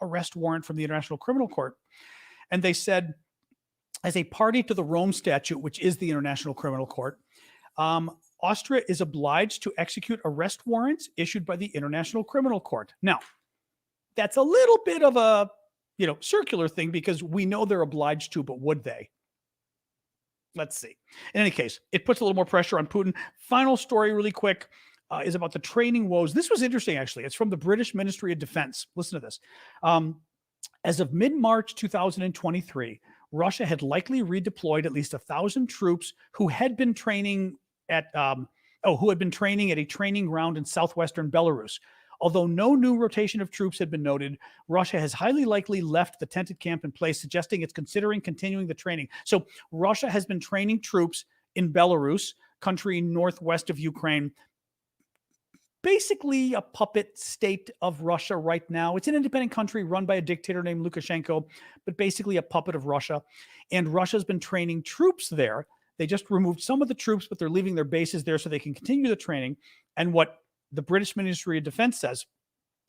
arrest warrant from the International Criminal Court. And they said, as a party to the Rome Statute, which is the International Criminal Court, Austria is obliged to execute arrest warrants issued by the International Criminal Court. Now, that's a little bit of a, circular thing because we know they're obliged to, but would they? Let's see. In any case, it puts a little more pressure on Putin. Final story really quick is about the training woes. This was interesting, actually. It's from the British Ministry of Defense. Listen to this. As of mid-March 2023, Russia had likely redeployed at least 1,000 troops who had been training at a training ground in southwestern Belarus. Although no new rotation of troops had been noted, Russia has highly likely left the tented camp in place, suggesting it's considering continuing the training. So Russia has been training troops in Belarus, country northwest of Ukraine, basically a puppet state of Russia right now. It's an independent country run by a dictator named Lukashenko, but basically a puppet of Russia. And Russia's been training troops there. They just removed some of the troops, but they're leaving their bases there so they can continue the training. And what the British Ministry of Defense says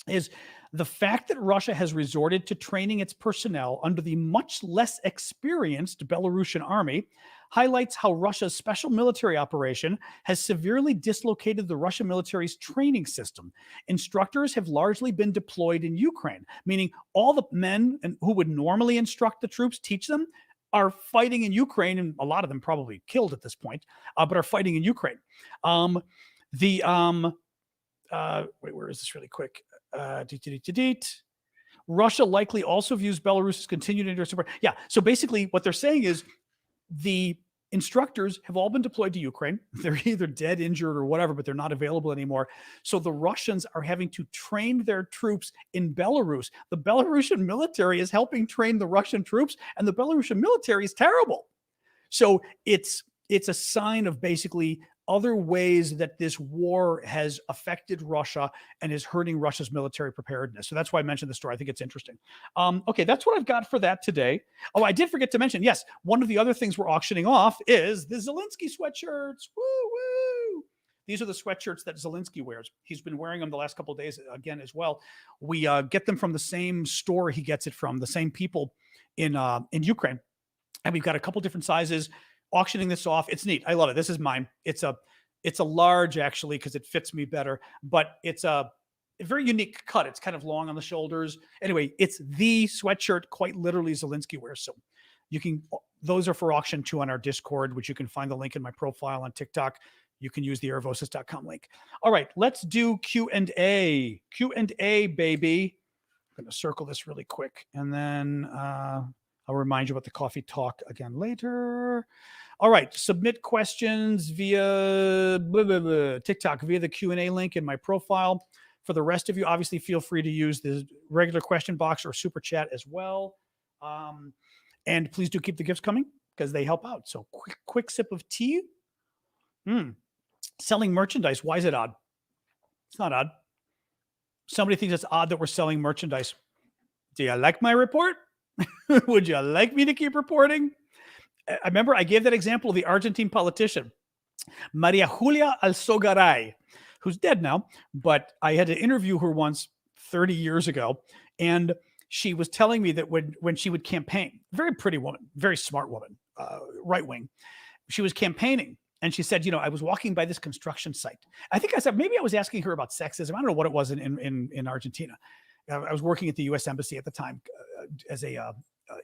is the fact that Russia has resorted to training its personnel under the much less experienced Belarusian army highlights how Russia's special military operation has severely dislocated the Russian military's training system. Instructors have largely been deployed in Ukraine, meaning all the men who would normally instruct the troops, teach them, are fighting in Ukraine, and a lot of them probably killed at this point, but are fighting in Ukraine. Wait, where is this really quick? Russia likely also views Belarus's continued interest. Yeah, so basically what they're saying is the instructors have all been deployed to Ukraine. They're either dead, injured, or whatever, but they're not available anymore. So the Russians are having to train their troops in Belarus. The Belarusian military is helping train the Russian troops, and the Belarusian military is terrible. So it's a sign of basically other ways that this war has affected Russia and is hurting Russia's military preparedness. So that's why I mentioned the story. I think it's interesting. Okay, that's what I've got for that today. Oh, I did forget to mention, yes, one of the other things we're auctioning off is the Zelensky sweatshirts. Woo, woo. These are the sweatshirts that Zelensky wears. He's been wearing them the last couple of days again as well. We get them from the same store he gets it from, the same people in Ukraine. And we've got a couple different sizes. Auctioning this off. It's neat. I love it. This is mine. It's a large actually because it fits me better, but it's a very unique cut. It's kind of long on the shoulders. Anyway, it's the sweatshirt quite literally Zelensky wears. So those are for auction too on our Discord, which you can find the link in my profile on TikTok. You can use the aravosis.com link. All right, let's do Q&A. Q&A, baby. I'm going to circle this really quick and then I'll remind you about the coffee talk again later. All right, submit questions via TikTok, via the Q&A link in my profile. For the rest of you, obviously feel free to use the regular question box or super chat as well. And please do keep the gifts coming because they help out. So quick sip of tea. Selling merchandise, why is it odd? It's not odd. Somebody thinks it's odd that we're selling merchandise. Do you like my report? Would you like me to keep reporting? I remember I gave that example of the Argentine politician, Maria Julia Alzogaray, who's dead now, but I had to interview her once 30 years ago. And she was telling me that when she would campaign, very pretty woman, very smart woman, right wing, she was campaigning. And she said, I was walking by this construction site. I think I said, maybe I was asking her about sexism. I don't know what it was in Argentina. I was working at the U.S. Embassy at the time as a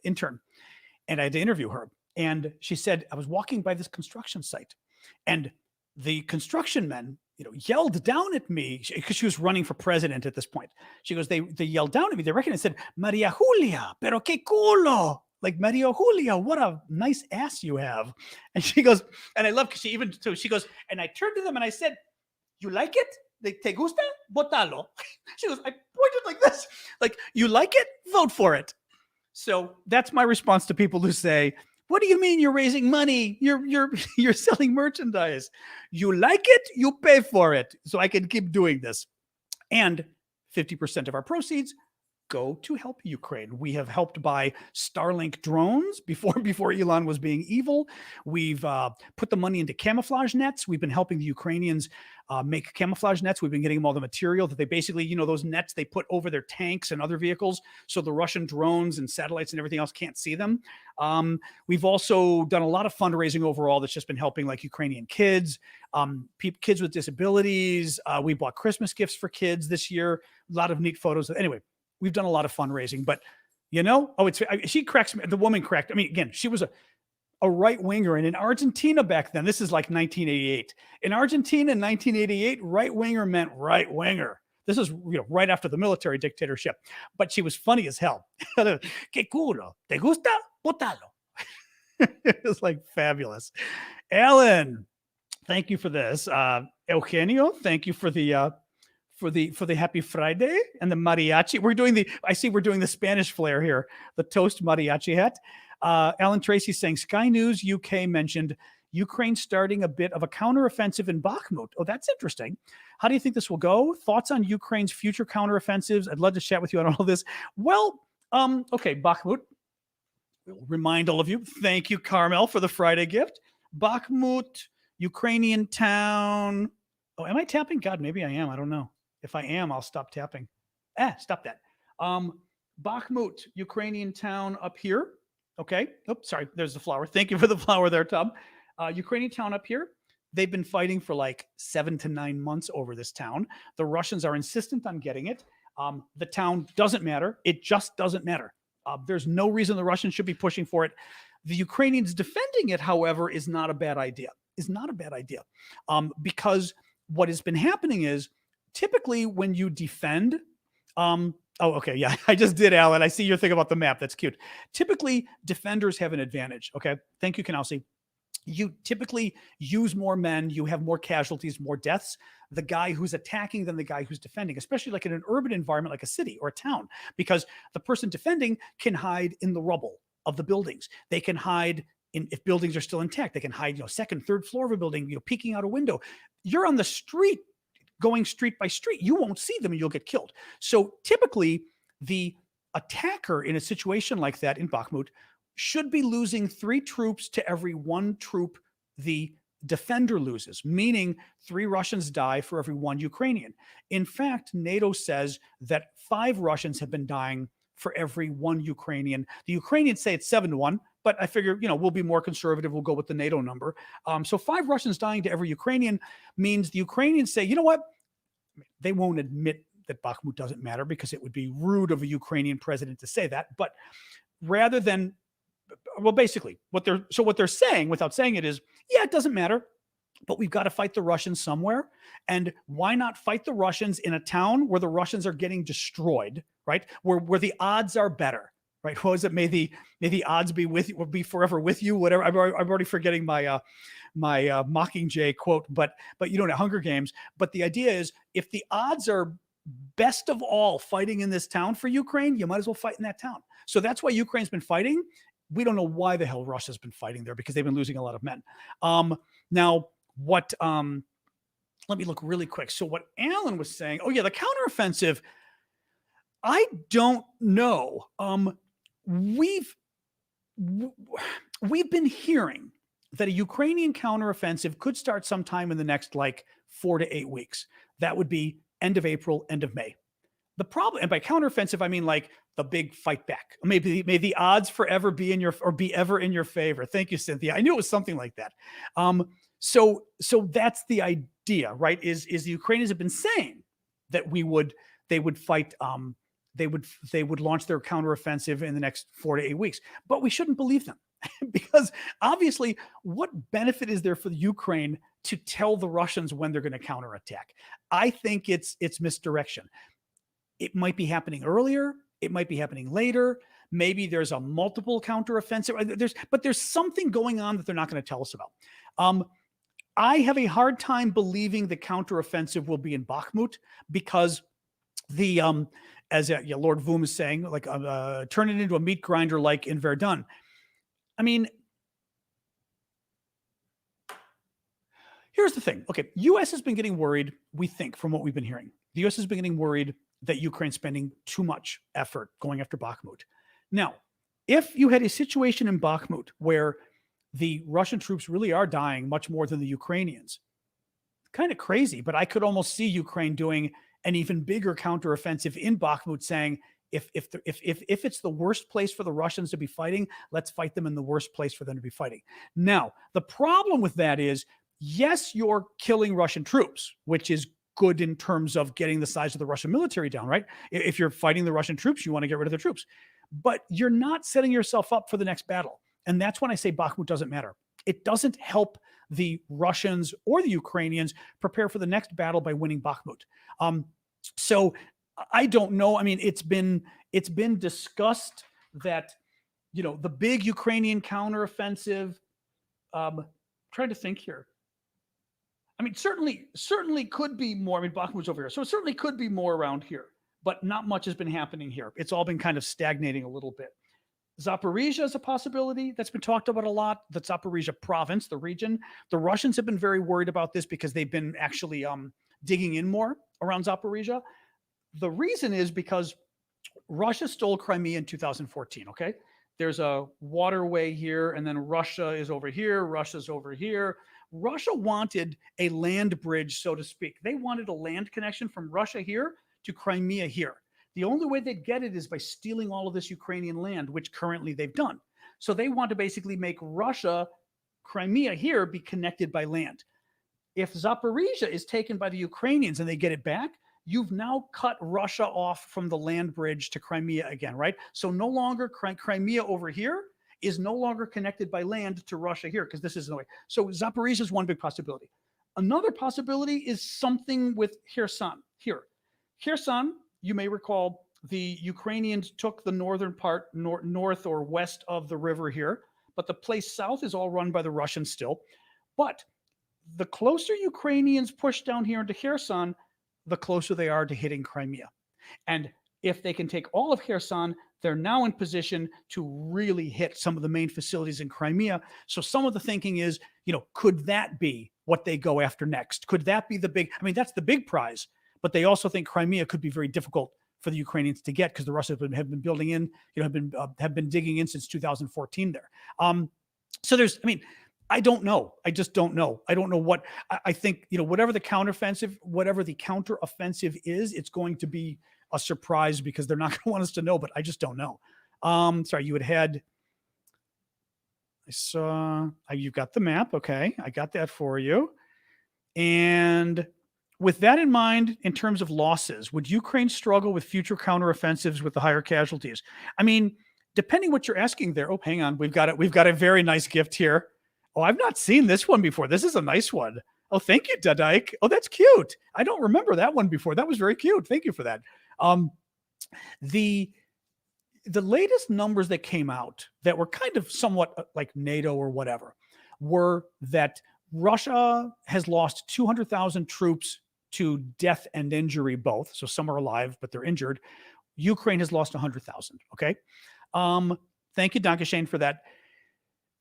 intern, and I had to interview her. And she said, I was walking by this construction site, and the construction men yelled down at me because she was running for president at this point. She goes, they yelled down at me. They recognized, said, Maria Julia, pero qué culo. Like, Maria Julia, what a nice ass you have. And she goes, and I love because she goes, and I turned to them and I said, you like it? Te gusta? Votalo. She goes, I pointed like this, like, you like it? Vote for it. So that's my response to people who say, what do you mean you're raising money? You're selling merchandise. You like it, you pay for it. So I can keep doing this. And 50% of our proceeds go to help Ukraine. We have helped buy Starlink drones before Elon was being evil. We've put the money into camouflage nets. We've been helping the Ukrainians make camouflage nets. We've been getting them all the material that they basically, those nets they put over their tanks and other vehicles so the Russian drones and satellites and everything else can't see them. We've also done a lot of fundraising overall that's just been helping like Ukrainian kids, kids with disabilities. We bought Christmas gifts for kids this year. A lot of neat photos. Anyway, we've done a lot of fundraising, but she cracks me. The woman cracked. I mean, again, she was a right winger. And in Argentina back then, this is like 1988. In Argentina in 1988, right winger meant right winger. This is right after the military dictatorship, but she was funny as hell. Que culo, te gusta? Botalo. It was like fabulous. Alan, thank you for this. Eugenio, thank you for the happy Friday and the mariachi. We're doing the Spanish flair here, the toast mariachi hat. Alan Tracy saying Sky News UK mentioned Ukraine starting a bit of a counteroffensive in Bakhmut. Oh, that's interesting. How do you think this will go? Thoughts on Ukraine's future counteroffensives? I'd love to chat with you on all of this. Well, okay, Bakhmut. We'll remind all of you. Thank you, Carmel, for the Friday gift. Bakhmut, Ukrainian town. Oh, am I tapping? God, maybe I am. I don't know. If I am, I'll stop tapping. Stop that. Bakhmut, Ukrainian town up here. Okay. Oops, sorry. There's the flower. Thank you for the flower there, Tom. Ukrainian town up here. They've been fighting for like 7 to 9 months over this town. The Russians are insistent on getting it. The town doesn't matter. It just doesn't matter. There's no reason the Russians should be pushing for it. The Ukrainians defending it, however, is not a bad idea. Because what has been happening is typically when you defend, okay, yeah, I just did, Alan. I see your thing about the map. That's cute. Typically, defenders have an advantage. Okay, thank you, Kanausi. You typically use more men. You have more casualties, more deaths. The guy who's attacking than the guy who's defending, especially like in an urban environment like a city or a town, because the person defending can hide in the rubble of the buildings. They can hide if buildings are still intact. They can hide, second, third floor of a building, peeking out a window. You're on the street, going street by street. You won't see them and you'll get killed. So typically, the attacker in a situation like that in Bakhmut should be losing 3 troops to every 1 troop the defender loses, meaning 3 Russians die for every 1 Ukrainian. In fact, NATO says that 5 Russians have been dying for every 1 Ukrainian. The Ukrainians say it's 7 to 1, but I figure, we'll be more conservative. We'll go with the NATO number. So 5 Russians dying to every Ukrainian means the Ukrainians say, you know what? They won't admit that Bakhmut doesn't matter because it would be rude of a Ukrainian president to say that. But rather than, well, basically what they're saying without saying it is, yeah, it doesn't matter, but we've got to fight the Russians somewhere. And why not fight the Russians in a town where the Russians are getting destroyed, right? Where the odds are better, right? What was it? May the odds be with you, or be forever with you, whatever. I'm already forgetting my Mockingjay quote, but Hunger Games. But the idea is, if the odds are best of all fighting in this town for Ukraine, you might as well fight in that town. So that's why Ukraine's been fighting. We don't know why the hell Russia's been fighting there, because they've been losing a lot of men. Now, what? Let me look really quick. So what Alan was saying? Oh yeah, the counteroffensive. I don't know. We've been hearing that a Ukrainian counteroffensive could start sometime in the next 4 to 8 weeks. That would be end of April, end of May. The problem, and by counteroffensive, I mean the big fight back. May the odds forever be ever in your favor. Thank you, Cynthia. I knew it was something like that. So that's the idea, right? Is the Ukrainians have been saying that they would fight. They would launch their counteroffensive in the next 4 to 8 weeks, but we shouldn't believe them. because obviously, what benefit is there for the Ukraine to tell the Russians when they're going to counterattack? I think it's misdirection. It might be happening earlier. It might be happening later. Maybe there's a multiple counteroffensive. But there's something going on that they're not going to tell us about. I have a hard time believing the counteroffensive will be in Bakhmut because the as Lord Voom is saying, like turn it into a meat grinder like in Verdun. I mean, here's the thing. Okay, U.S. has been getting worried, we think, from what we've been hearing. The U.S. has been getting worried that Ukraine's spending too much effort going after Bakhmut. Now, if you had a situation in Bakhmut where the Russian troops really are dying much more than the Ukrainians, kind of crazy, but I could almost see Ukraine doing an even bigger counteroffensive in Bakhmut, saying, if it's the worst place for the Russians to be fighting, let's fight them in the worst place for them to be fighting. Now, the problem with that is, yes, you're killing Russian troops, which is good in terms of getting the size of the Russian military down, right? If you're fighting the Russian troops, you want to get rid of the troops. But you're not setting yourself up for the next battle. And that's when I say Bakhmut doesn't matter. It doesn't help the Russians or the Ukrainians prepare for the next battle by winning Bakhmut. So I don't know. I mean, it's been discussed that, the big Ukrainian counteroffensive, trying to think here. I mean, certainly could be more. I mean, Bakhmut's over here. So it certainly could be more around here, but not much has been happening here. It's all been kind of stagnating a little bit. Zaporizhia is a possibility that's been talked about a lot. The Zaporizhia province, the region. The Russians have been very worried about this because they've been actually digging in more around Zaporizhia. The reason is because Russia stole Crimea in 2014, okay? There's a waterway here, and then Russia is over here, Russia's over here. Russia wanted a land bridge, so to speak. They wanted a land connection from Russia here to Crimea here. The only way they'd get it is by stealing all of this Ukrainian land, which currently they've done. So they want to basically make Russia, Crimea here, be connected by land. If Zaporizhia is taken by the Ukrainians and they get it back, you've now cut Russia off from the land bridge to Crimea again, right? So no longer Crimea over here is no longer connected by land to Russia here, because this is the way. So Zaporizhia is one big possibility. Another possibility is something with Kherson here. Kherson, you may recall, the Ukrainians took the northern part, north or west of the river here, but the place south is all run by the Russians still. But the closer Ukrainians push down here into Kherson, the closer they are to hitting Crimea. And if they can take all of Kherson, they're now in position to really hit some of the main facilities in Crimea. So some of the thinking is, could that be what they go after next? Could that be the big, I mean, that's the big prize, but they also think Crimea could be very difficult for the Ukrainians to get because the Russians have been building in, have been digging in since 2014 there. So there's, I mean, I don't know. I just don't know. I don't know what I think, whatever the counteroffensive is, it's going to be a surprise because they're not going to want us to know, but I just don't know. Sorry, you had, I saw, you got the map. Okay. I got that for you. And with that in mind, in terms of losses, would Ukraine struggle with future counteroffensives with the higher casualties? I mean, depending what you're asking there. Oh, hang on. We've got a very nice gift here. Oh, I've not seen this one before. This is a nice one. Oh, thank you, Dadike. Oh, that's cute. I don't remember that one before. That was very cute. Thank you for that. The latest numbers that came out that were kind of somewhat like NATO or whatever were that Russia has lost 200,000 troops to death and injury both. So some are alive, but they're injured. Ukraine has lost 100,000. Okay. Thank you, Dankeschön, for that.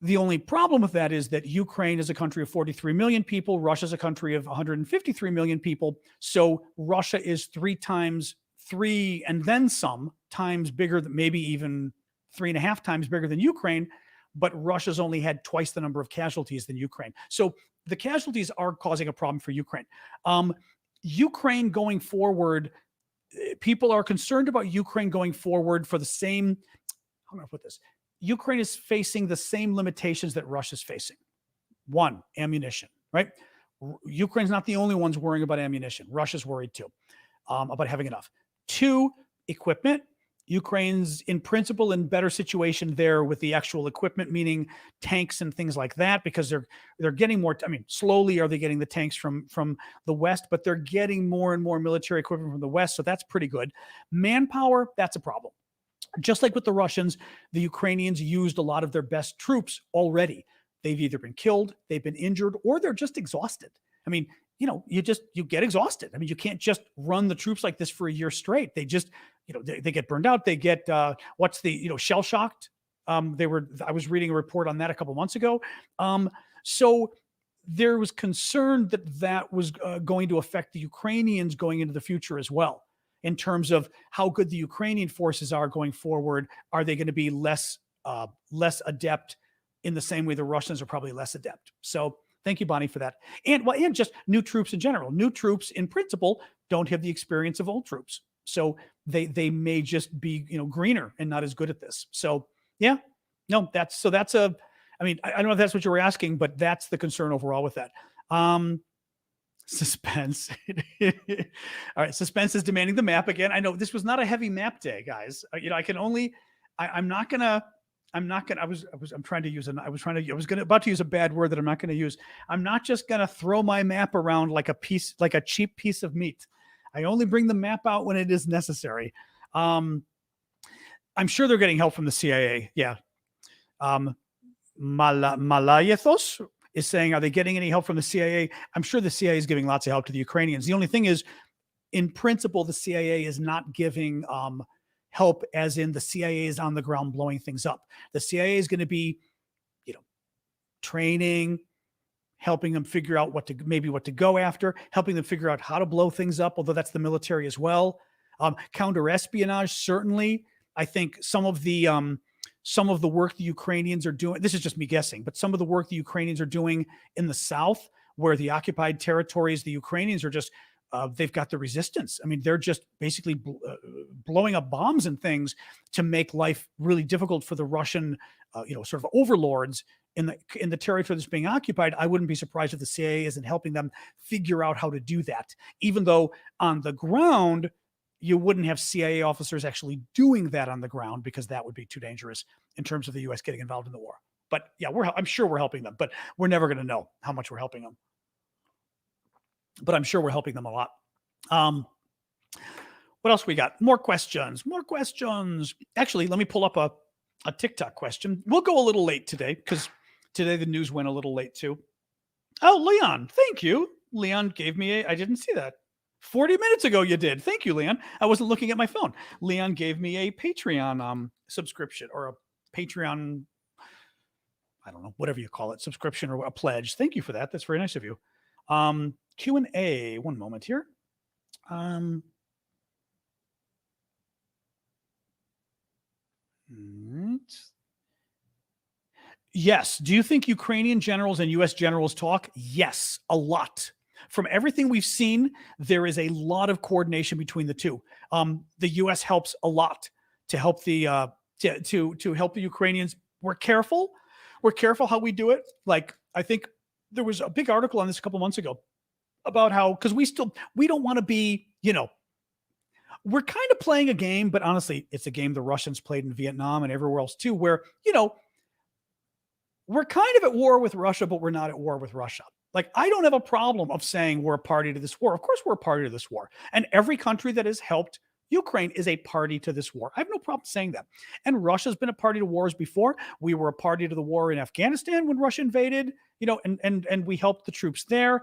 The only problem with that is that Ukraine is a country of 43 million people. Russia is a country of 153 million people. So Russia is 3 and then some times bigger, than maybe even 3.5 times bigger than Ukraine. But Russia's only had twice the number of casualties than Ukraine. So the casualties are causing a problem for Ukraine. Ukraine going forward, people are concerned about Ukraine going forward for the same, how do I put this? Ukraine is facing the same limitations that Russia's facing. 1, ammunition, right? Ukraine's not the only ones worrying about ammunition. Russia's worried too about having enough. 2, equipment. Ukraine's in principle in better situation there with the actual equipment, meaning tanks and things like that, because they're getting more. I mean, slowly are they getting the tanks from the West, but they're getting more and more military equipment from the West, so that's pretty good. Manpower, that's a problem. Just like with the Russians, the Ukrainians used a lot of their best troops already. They've either been killed, they've been injured, or they're just exhausted. I mean, you get exhausted. I mean, you can't just run the troops like this for a year straight. They just, they get burned out. They get, shell shocked. I was reading a report on that a couple months ago. So there was concern that was going to affect the Ukrainians going into the future as well, in terms of how good the Ukrainian forces are going forward. Are they going to be less adept in the same way the Russians are probably less adept? So thank you, Bonnie, for that. And just new troops in general. New troops, in principle, don't have the experience of old troops. So they may just be, greener and not as good at this. So yeah, no, that's I mean, I don't know if that's what you were asking, but that's the concern overall with that. Suspense. All right. Suspense is demanding the map again. I know this was not a heavy map day, guys. I was about to use a bad word that I'm not going to use. I'm not just going to throw my map around like a cheap piece of meat. I only bring the map out when it is necessary. I'm sure they're getting help from the CIA. Yeah. Malayethos is saying, are they getting any help from the CIA? I'm sure the CIA is giving lots of help to the Ukrainians. The only thing is, in principle, the CIA is not giving help as in the CIA is on the ground blowing things up. The CIA is going to be, training, helping them figure out what to go after, helping them figure out how to blow things up, although that's the military as well. Counter-espionage, certainly. I think some of the work the Ukrainians are doing, this is just me guessing, but some of the work the Ukrainians are doing in the South, where the occupied territories, the Ukrainians are just, they've got the resistance. I mean, they're just basically blowing up bombs and things to make life really difficult for the Russian, sort of overlords in the territory that's being occupied. I wouldn't be surprised if the CIA isn't helping them figure out how to do that, even though on the ground, you wouldn't have CIA officers actually doing that on the ground, because that would be too dangerous in terms of the U.S. getting involved in the war. But yeah, I'm sure we're helping them, but we're never going to know how much we're helping them. But I'm sure we're helping them a lot. What else we got? More questions. Actually, let me pull up a TikTok question. We'll go a little late today because today the news went a little late too. Oh, Leon, thank you. Leon gave me I didn't see that. 40 minutes ago you did. Thank you, Leon. I wasn't looking at my phone. Leon gave me a Patreon subscription, or a Patreon, I don't know, whatever you call it, subscription or a pledge. Thank you for that. That's very nice of you. Q&A, one moment here. Yes. Do you think Ukrainian generals and U.S. generals talk? Yes, a lot. From everything we've seen, there is a lot of coordination between the two. The U.S. helps a lot to help the to help the Ukrainians. We're careful how we do it. Like, I think there was a big article on this a couple months ago about how, because we don't want to be, we're kind of playing a game, but honestly, it's a game the Russians played in Vietnam and everywhere else too, where, we're kind of at war with Russia, but we're not at war with Russia. Like, I don't have a problem of saying we're a party to this war. Of course, we're a party to this war. And every country that has helped Ukraine is a party to this war. I have no problem saying that. And Russia's been a party to wars before. We were a party to the war in Afghanistan when Russia invaded, and we helped the troops there.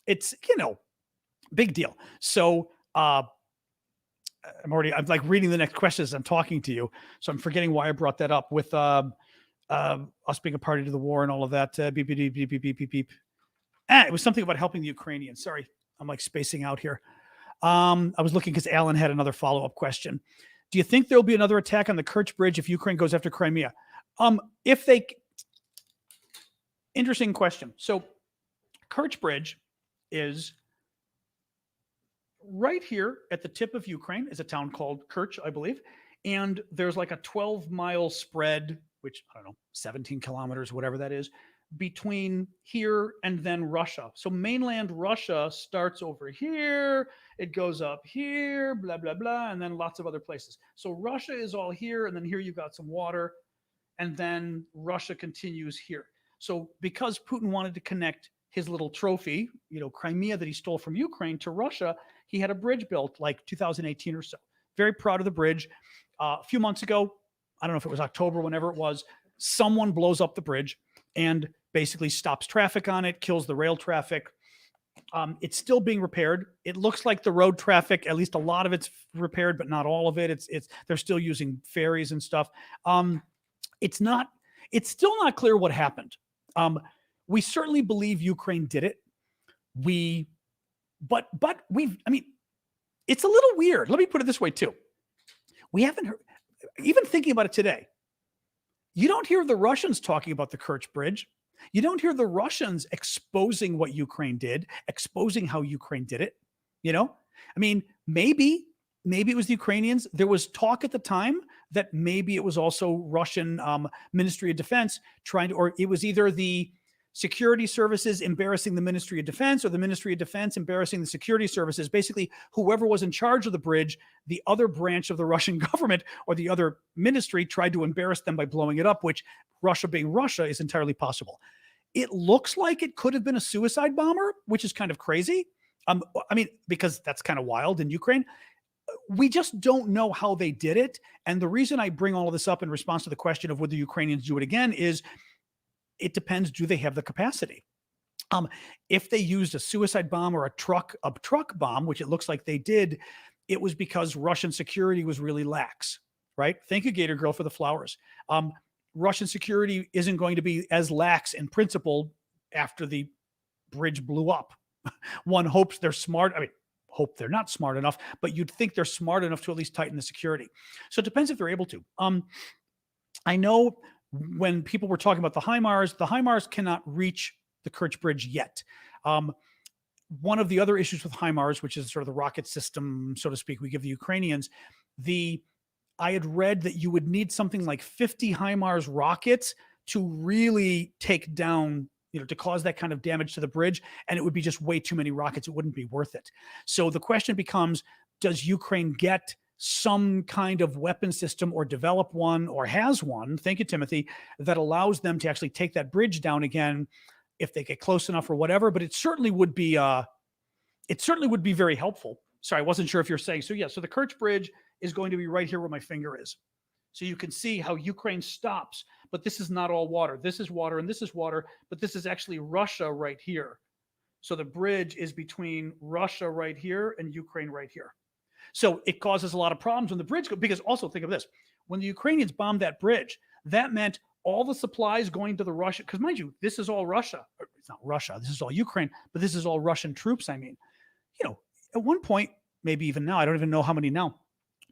It's, big deal. So I'm like reading the next question as I'm talking to you. So I'm forgetting why I brought that up with us being a party to the war and all of that. Beep, beep, beep, beep, beep, beep, beep. It was something about helping the Ukrainians. Sorry, I'm like spacing out here. I was looking because Alan had another follow-up question. Do you think there'll be another attack on the Kerch Bridge if Ukraine goes after Crimea? Interesting question. So Kerch Bridge is right here at the tip of Ukraine, is a town called Kerch, I believe. And there's like a 12-mile spread, which, I don't know, 17 kilometers, whatever that is, between here and then Russia. So mainland Russia starts over here, it goes up here, blah, blah, blah, and then lots of other places. So Russia is all here, and then here you've got some water, and then Russia continues here. So because Putin wanted to connect his little trophy, Crimea that he stole from Ukraine to Russia, he had a bridge built like 2018 or so. Very proud of the bridge. A few months ago, I don't know if it was October, whenever it was, someone blows up the bridge and basically stops traffic on it, kills the rail traffic. It's still being repaired. It looks like the road traffic, at least a lot of it's repaired, but not all of it. It's they're still using ferries and stuff. It's still not clear what happened. We certainly believe Ukraine did it. But it's a little weird. Let me put it this way too. We haven't heard, even thinking about it today, you don't hear the Russians talking about the Kerch Bridge. You don't hear the Russians exposing what Ukraine did, exposing how Ukraine did it. Maybe it was the Ukrainians. There was talk at the time that maybe it was also Russian Ministry of Defense or it was either the security services embarrassing the Ministry of Defense or the Ministry of Defense embarrassing the security services. Basically, whoever was in charge of the bridge, the other branch of the Russian government or the other ministry tried to embarrass them by blowing it up, which Russia being Russia is entirely possible. It looks like it could have been a suicide bomber, which is kind of crazy. Because that's kind of wild in Ukraine. We just don't know how they did it. And the reason I bring all of this up in response to the question of would the Ukrainians do it again is it depends. Do they have the capacity? If they used a suicide bomb or a truck bomb, which it looks like they did, it was because Russian security was really lax, right? Thank you, Gator Girl, for the flowers. Russian security isn't going to be as lax in principle after the bridge blew up. One hopes they're smart. Hope they're not smart enough, but you'd think they're smart enough to at least tighten the security. So it depends if they're able to. I know when people were talking about the HIMARS cannot reach the Kerch Bridge yet. One of the other issues with HIMARS, which is sort of the rocket system, so to speak, we give the Ukrainians, I had read that you would need something like 50 HIMARS rockets to really take down, to cause that kind of damage to the bridge. And it would be just way too many rockets. It wouldn't be worth it. So the question becomes, does Ukraine get some kind of weapon system or develop one or has one, thank you, Timothy, that allows them to actually take that bridge down again if they get close enough or whatever? But it certainly would be very helpful. Sorry, I wasn't sure if you're saying, so the Kerch Bridge is going to be right here where my finger is. So you can see how Ukraine stops, but this is not all water. This is water and this is water, but this is actually Russia right here. So the bridge is between Russia right here and Ukraine right here. So it causes a lot of problems when the bridge goes, because also think of this, when the Ukrainians bombed that bridge, that meant all the supplies going to the Russia, because mind you, this is all Russia. It's not Russia, this is all Ukraine, but this is all Russian troops. At one point, maybe even now, I don't even know how many now,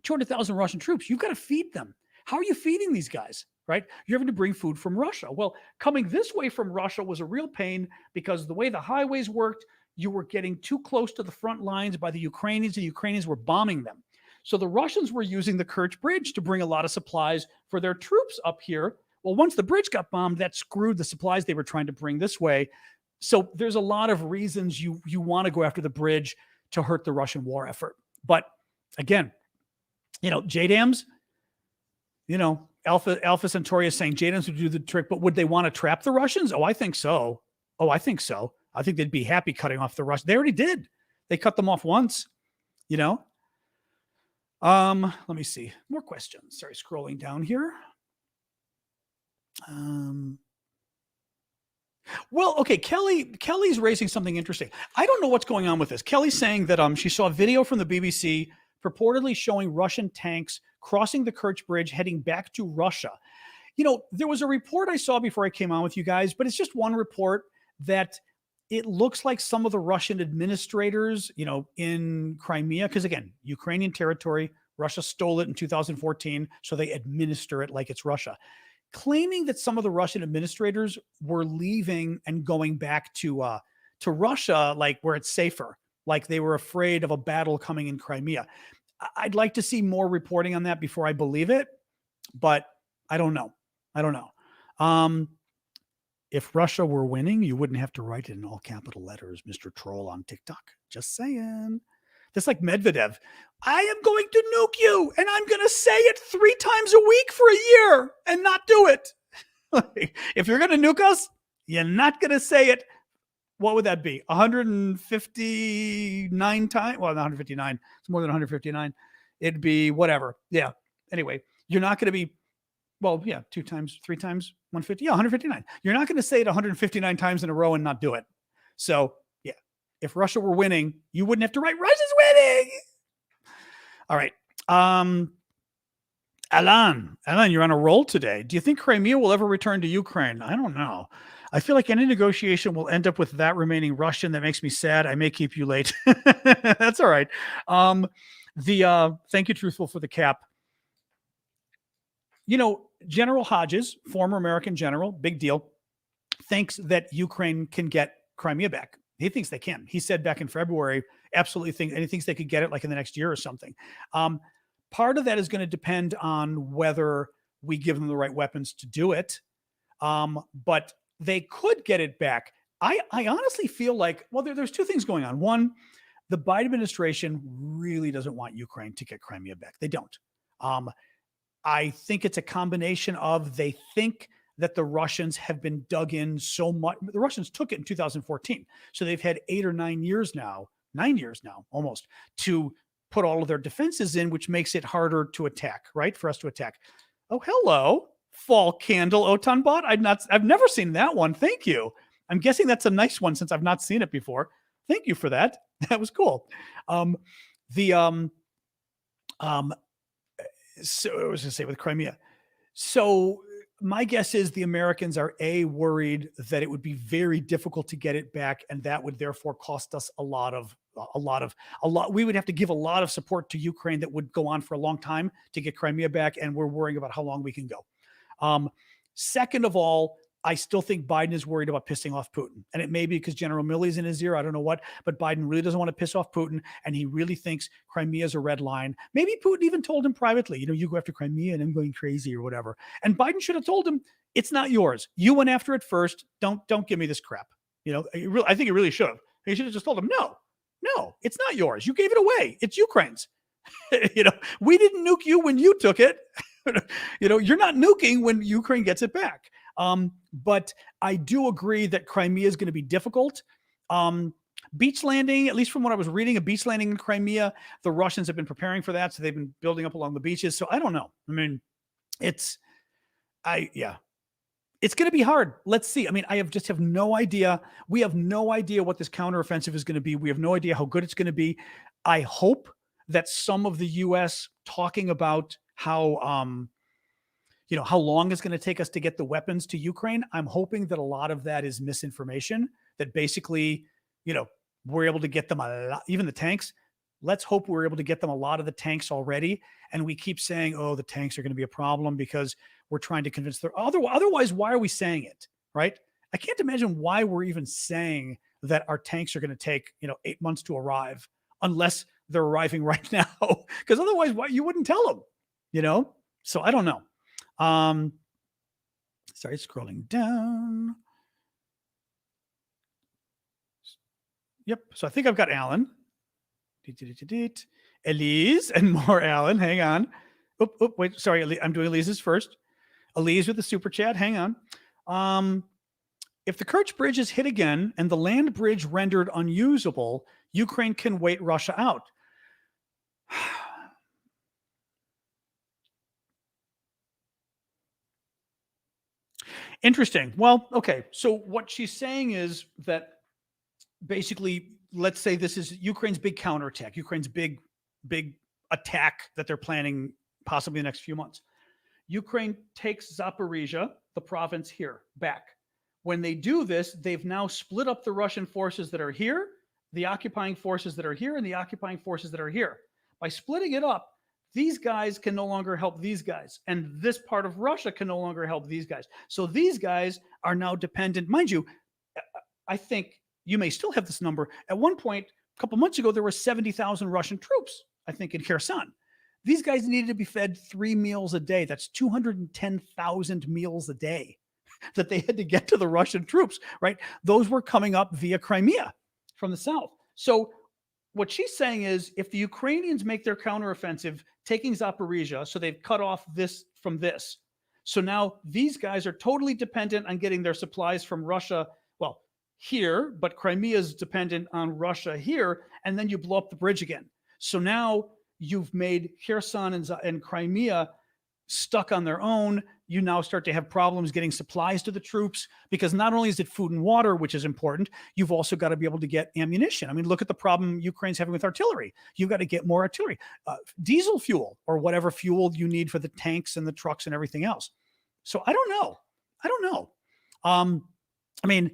200,000 Russian troops, you've got to feed them. How are you feeding these guys, right? You're having to bring food from Russia. Well, coming this way from Russia was a real pain because the way the highways worked, you were getting too close to the front lines by the Ukrainians, and the Ukrainians were bombing them. So the Russians were using the Kerch Bridge to bring a lot of supplies for their troops up here. Well, once the bridge got bombed, that screwed the supplies they were trying to bring this way. So there's a lot of reasons you want to go after the bridge to hurt the Russian war effort. But again, JDAMs, Alpha Centauri is saying JDAMs would do the trick, but would they want to trap the Russians? Oh, I think so. I think they'd be happy cutting off the Russians. They already did. They cut them off once, Let me see. More questions. Sorry, scrolling down here. Well, okay, Kelly's raising something interesting. I don't know what's going on with this. Kelly's saying that she saw a video from the BBC purportedly showing Russian tanks crossing the Kerch Bridge heading back to Russia. There was a report I saw before I came on with you guys, but it's just one report that it looks like some of the Russian administrators, in Crimea, because again, Ukrainian territory, Russia stole it in 2014, so they administer it like it's Russia, claiming that some of the Russian administrators were leaving and going back to Russia, like where it's safer, like they were afraid of a battle coming in Crimea. I'd like to see more reporting on that before I believe it, but I don't know. If Russia were winning, you wouldn't have to write it in all capital letters, Mr. Troll on TikTok. Just saying. That's like Medvedev. I am going to nuke you, and I'm going to say it 3 times a week for a year and not do it. If you're going to nuke us, you're not going to say it. What would that be? 159 times? Well, not 159. It's more than 159. It'd be whatever. Yeah. Anyway, you're not going to be, 2 times, 3 times, 150. Yeah, 159. You're not going to say it 159 times in a row and not do it. So, yeah, if Russia were winning, you wouldn't have to write Russia's winning. All right. Alan, you're on a roll today. Do you think Crimea will ever return to Ukraine? I don't know. I feel like any negotiation will end up with that remaining Russian. That makes me sad. I may keep you late. That's all right. Thank you, Truthful, for the cap. General Hodges, former American general, big deal, thinks that Ukraine can get Crimea back. He thinks they can. He said back in February, absolutely and he thinks they could get it like in the next year or something. Part of that is going to depend on whether we give them the right weapons to do it. But they could get it back. I honestly feel like, there's 2 things going on. One, the Biden administration really doesn't want Ukraine to get Crimea back. They don't. I think it's a combination of they think that the Russians have been dug in so much. The Russians took it in 2014. So they've had 9 years now, almost, to put all of their defenses in, which makes it harder to attack, right? For us to attack. Oh, hello, Fall Candle Otanbot. I've never seen that one. Thank you. I'm guessing that's a nice one since I've not seen it before. Thank you for that. That was cool. So I was going to say with Crimea. So my guess is the Americans are worried that it would be very difficult to get it back, and that would therefore cost us a lot. We would have to give a lot of support to Ukraine that would go on for a long time to get Crimea back, and we're worrying about how long we can go. Second of all, I still think Biden is worried about pissing off Putin. And it may be because General Milley's in his ear. I don't know what, but Biden really doesn't want to piss off Putin. And he really thinks Crimea is a red line. Maybe Putin even told him privately, you go after Crimea and I'm going crazy or whatever. And Biden should have told him, it's not yours. You went after it first. Don't give me this crap. I think he really should have. He should have just told him, no, it's not yours. You gave it away. It's Ukraine's. We didn't nuke you when you took it. You're not nuking when Ukraine gets it back. But I do agree that Crimea is going to be difficult. Beach landing, at least from what I was reading, a beach landing in Crimea, the Russians have been preparing for that. So they've been building up along the beaches. So I don't know. I mean, it's going to be hard. Let's see. I mean, I have no idea. We have no idea what this counteroffensive is going to be. We have no idea how good it's going to be. I hope that some of the U.S. talking about how long it's going to take us to get the weapons to Ukraine. I'm hoping that a lot of that is misinformation, that basically, we're able to get them a lot, even the tanks. Let's hope we're able to get them a lot of the tanks already. And we keep saying, the tanks are going to be a problem because we're trying to convince them. Otherwise, why are we saying it, right? I can't imagine why we're even saying that our tanks are going to take, 8 months to arrive unless they're arriving right now. Because otherwise, why you wouldn't tell them, So I don't know. Sorry, scrolling down. Yep. So I think I've got Alan, Elise, and more Alan. Hang on. Wait. Sorry, I'm doing Elise's first. Elise with the super chat. Hang on. If the Kerch Bridge is hit again and the land bridge rendered unusable, Ukraine can wait Russia out. Interesting. Well, okay. So what she's saying is that basically, let's say this is Ukraine's big counterattack, Ukraine's big attack that they're planning possibly in the next few months. Ukraine takes Zaporizhia, the province here, back. When they do this, they've now split up the Russian forces that are here, the occupying forces that are here, and the occupying forces that are here. By splitting it up, these guys can no longer help these guys. And this part of Russia can no longer help these guys. So these guys are now dependent. Mind you, I think you may still have this number. At one point, a couple months ago, there were 70,000 Russian troops, I think, in Kherson. These guys needed to be fed 3 meals a day. That's 210,000 meals a day. that they had to get to the Russian troops, right? Those were coming up via Crimea from the south. So what she's saying is if the Ukrainians make their counteroffensive, taking Zaporizhia, so they've cut off this from this. So now these guys are totally dependent on getting their supplies from Russia, well, here, but Crimea is dependent on Russia here, and then you blow up the bridge again. So now you've made Kherson and Crimea stuck on their own. You now start to have problems getting supplies to the troops because not only is it food and water, which is important, you've also got to be able to get ammunition. I mean, look at the problem Ukraine's having with artillery. You've got to get more artillery, diesel fuel or whatever fuel you need for the tanks and the trucks and everything else. So I don't know. I mean,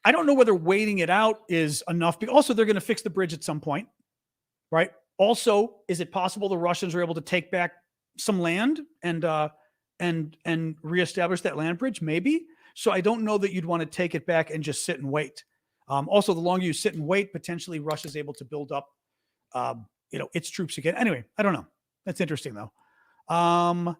I don't know whether waiting it out is enough. Also, they're going to fix the bridge at some point, right? Also, is it possible the Russians are able to take back some land and reestablish that land bridge? Maybe. So I don't know that you'd want to take it back and just sit and wait. Also, the longer you sit and wait, potentially Russia's able to build up, its troops again. Anyway, I don't know. That's interesting though. Alain.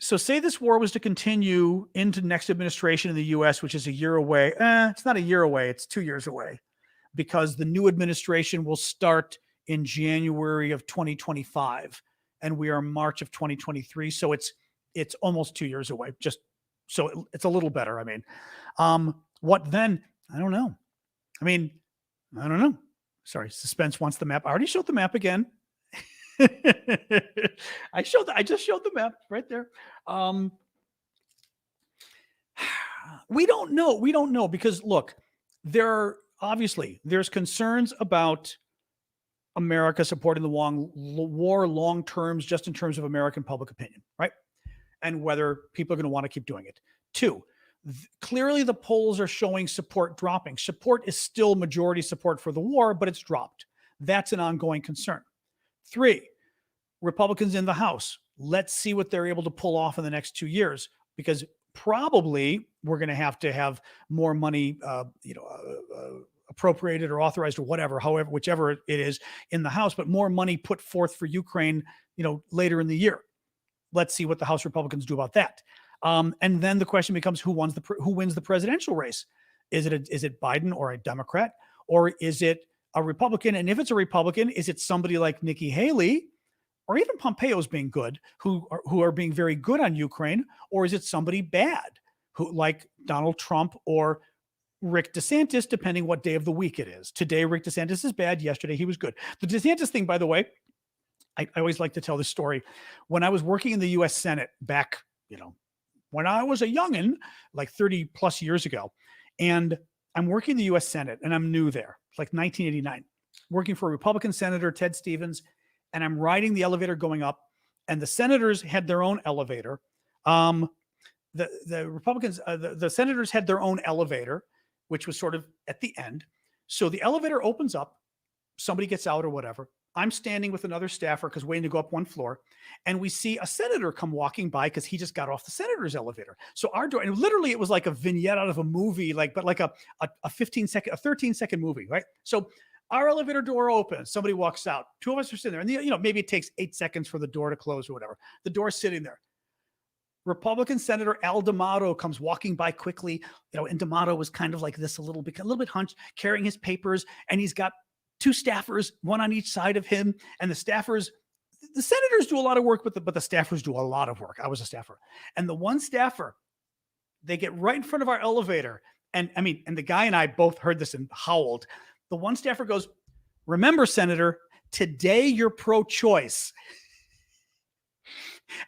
So say this war was to continue into next administration in the U.S., which is a year away. It's not a year away. It's 2 years away because the new administration will start in January of 2025 and we are March of 2023. So it's almost 2 years away. Just so it's a little better. I mean, what then? I don't know. I don't know. Sorry. Suspense wants the map. I already showed the map again. I just showed the map right there. We don't know because look, there's concerns about America supporting the war long terms, just in terms of American public opinion, right? And whether people are going to want to keep doing it. 2, clearly the polls are showing support dropping. Support is still majority support for the war, but it's dropped. That's an ongoing concern. 3, Republicans in the House. Let's see what they're able to pull off in the next 2 years, because probably we're going to have more money, appropriated or authorized or whatever, whichever it is in the House, but more money put forth for Ukraine, later in the year. Let's see what the House Republicans do about that. And then the question becomes who wins the presidential race? Is it Biden or a Democrat, or is it a Republican? And if it's a Republican, is it somebody like Nikki Haley or even Pompeo's being good, who are being very good on Ukraine, or is it somebody bad who like Donald Trump or Rick DeSantis, depending what day of the week it is? Today, Rick DeSantis is bad. Yesterday, he was good. The DeSantis thing, by the way, I always like to tell this story. When I was working in the U.S. Senate back, when I was a youngin', like 30 plus years ago, and I'm working in the U.S. Senate, and I'm new there, like 1989, working for a Republican Senator, Ted Stevens, and I'm riding the elevator going up, and the senators had their own elevator. The Republicans, the senators had their own elevator, which was sort of at the end. So the elevator opens up, somebody gets out or whatever. I'm standing with another staffer because waiting to go up one floor, and we see a senator come walking by because he just got off the senator's elevator. So our door, and literally it was like a vignette out of a movie, but like a 13-second movie, right? So our elevator door opens, somebody walks out, 2 of us are sitting there, and maybe it takes 8 seconds for the door to close or whatever. The door's sitting there. Republican Senator Al D'Amato comes walking by quickly, and D'Amato was kind of like this, a little bit hunched, carrying his papers, and he's got 2 staffers, one on each side of him. And the senators do a lot of work, but the staffers do a lot of work. I was a staffer. And the one staffer, they get right in front of our elevator. And the guy and I both heard this and howled. The one staffer goes, "Remember, Senator, today you're pro-choice."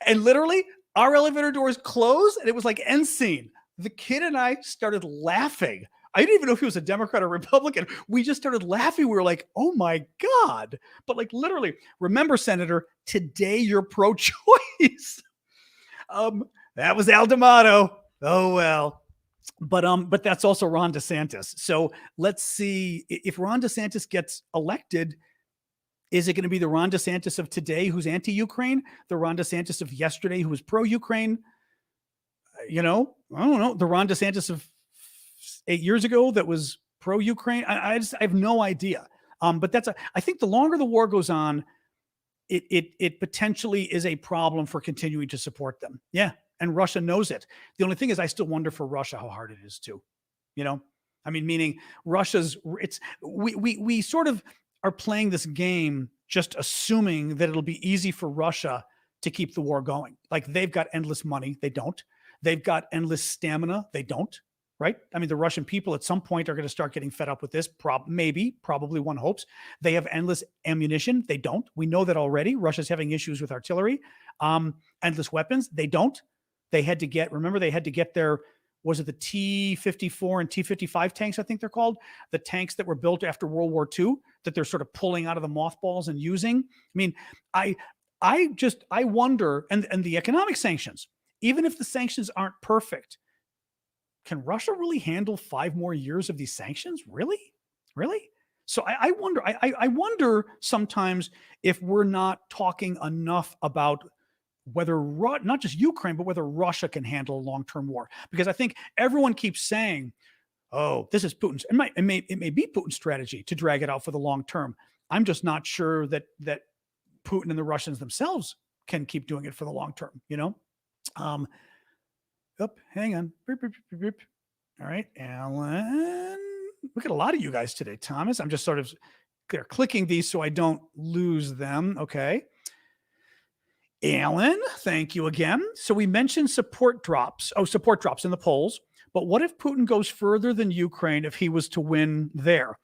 And literally, our elevator doors closed, and it was like end scene. The kid and I started laughing. I didn't even know if he was a Democrat or Republican. We just started laughing. We were like, oh my God. But like literally, "Remember, Senator, today you're pro-choice." That was Al D'Amato. Oh, well. But that's also Ron DeSantis. So let's see if Ron DeSantis gets elected. Is it going to be the Ron DeSantis of today who's anti-Ukraine? The Ron DeSantis of yesterday who was pro-Ukraine? I don't know. The Ron DeSantis of 8 years ago that was pro-Ukraine? I have no idea. But I think the longer the war goes on, it potentially is a problem for continuing to support them. Yeah, and Russia knows it. The only thing is, I still wonder for Russia how hard it is too. You know, I mean, meaning we sort of are playing this game just assuming that it'll be easy for Russia to keep the war going. Like they've got endless money, they don't. They've got endless stamina, they don't. Right? I mean, the Russian people at some point are going to start getting fed up with this. Probably one hopes. They have endless ammunition. They don't. We know that already. Russia's having issues with artillery, endless weapons. They don't. They had to get their, was it the T-54 and T-55 tanks, I think they're called, the tanks that were built after World War II that they're sort of pulling out of the mothballs and using. I mean, I wonder, and the economic sanctions, even if the sanctions aren't perfect, can Russia really handle 5 more years of these sanctions? Really? So I wonder sometimes if we're not talking enough about whether not just Ukraine, but whether Russia can handle a long-term war. Because I think everyone keeps saying, oh, this is Putin's, it may be Putin's strategy to drag it out for the long term. I'm just not sure that Putin and the Russians themselves can keep doing it for the long term, hang on. All right, Alan. Look at a lot of you guys today, Thomas. I'm just sort of clicking these so I don't lose them. Okay. Alan, thank you again. So we mentioned support drops in the polls. But what if Putin goes further than Ukraine if he was to win there?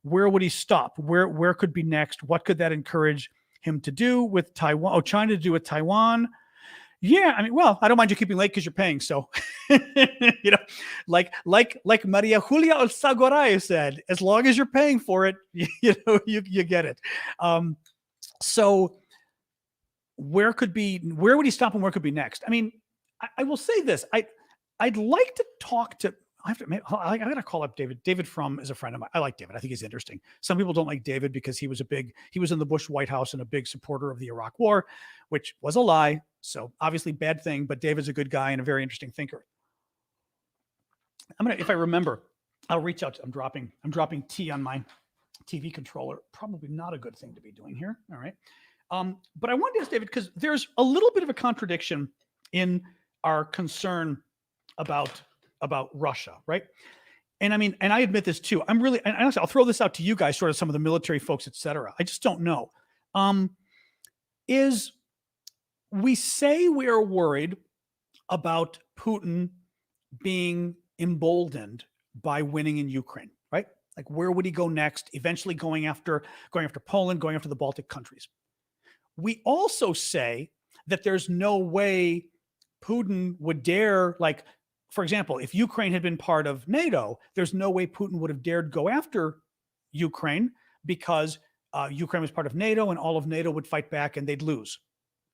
Where would he stop? Where could be next? What could that encourage him to do with Taiwan? Oh, China to do with Taiwan. Yeah, I mean, well, I don't mind you keeping late because you're paying. So, like Maria Julia Alzagoray said, as long as you're paying for it, you get it. So where would he stop and where could be next? I mean, I will say this. I'd like to talk to, I got to call up David. David Frum is a friend of mine. I like David. I think he's interesting. Some people don't like David because he was in the Bush White House and a big supporter of the Iraq War, which was a lie. So obviously bad thing, but David's a good guy and a very interesting thinker. If I remember, I'll reach out. I'm dropping tea on my TV controller. Probably not a good thing to be doing here. All right. But I wanted to ask David, because there's a little bit of a contradiction in our concern about Russia, right? And I mean, and I admit this too. I'm really, and honestly, I'll throw this out to you guys, sort of some of the military folks, et cetera. I just don't know. We say we are worried about Putin being emboldened by winning in Ukraine, right? Like, where would he go next? Eventually going after Poland, going after the Baltic countries. We also say that there's no way Putin would dare, like, for example, if Ukraine had been part of NATO, there's no way Putin would have dared go after Ukraine because Ukraine was part of NATO and all of NATO would fight back and they'd lose.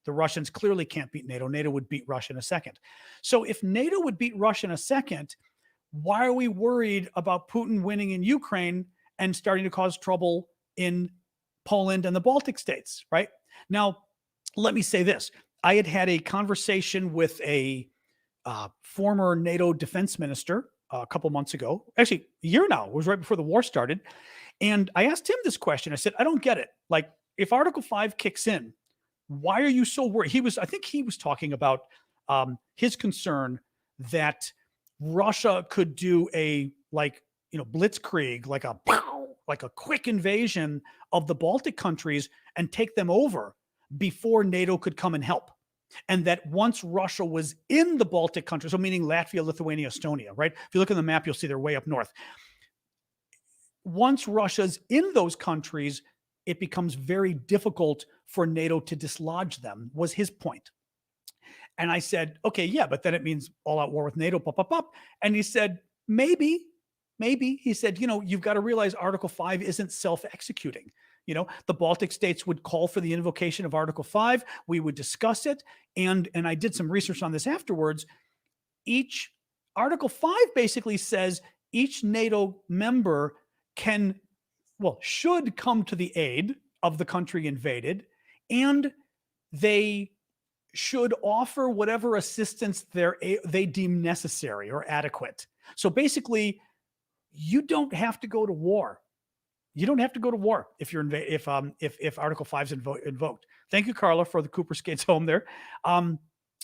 The Russians clearly can't beat NATO. NATO would beat Russia in a second. So if NATO would beat Russia in a second, why are we worried about Putin winning in Ukraine and starting to cause trouble in Poland and the Baltic states, right? Now, let me say this. I had a conversation with a former NATO defense minister a couple months ago, actually a year now, it was right before the war started. And I asked him this question. I said, I don't get it. Like, if Article 5 kicks in, why are you so worried? I think he was talking about his concern that Russia could do a blitzkrieg, like a quick invasion of the Baltic countries and take them over before NATO could come and help. And that once Russia was in the Baltic countries, so meaning Latvia, Lithuania, Estonia, right? If you look at the map, you'll see they're way up north. Once Russia's in those countries, it becomes very difficult for NATO to dislodge them, was his point. And I said, okay, yeah, but then it means all-out war with NATO, And he said, maybe. He said, you've got to realize Article 5 isn't self-executing. The Baltic states would call for the invocation of Article 5. We would discuss it. And I did some research on this afterwards. Article 5 basically says each NATO member should come to the aid of the country invaded, and they should offer whatever assistance they deem necessary or adequate. So basically, you don't have to go to war You don't have to go to war if you're if Article 5 is invoked. Thank you, Carla, for the Cooper Skates home there.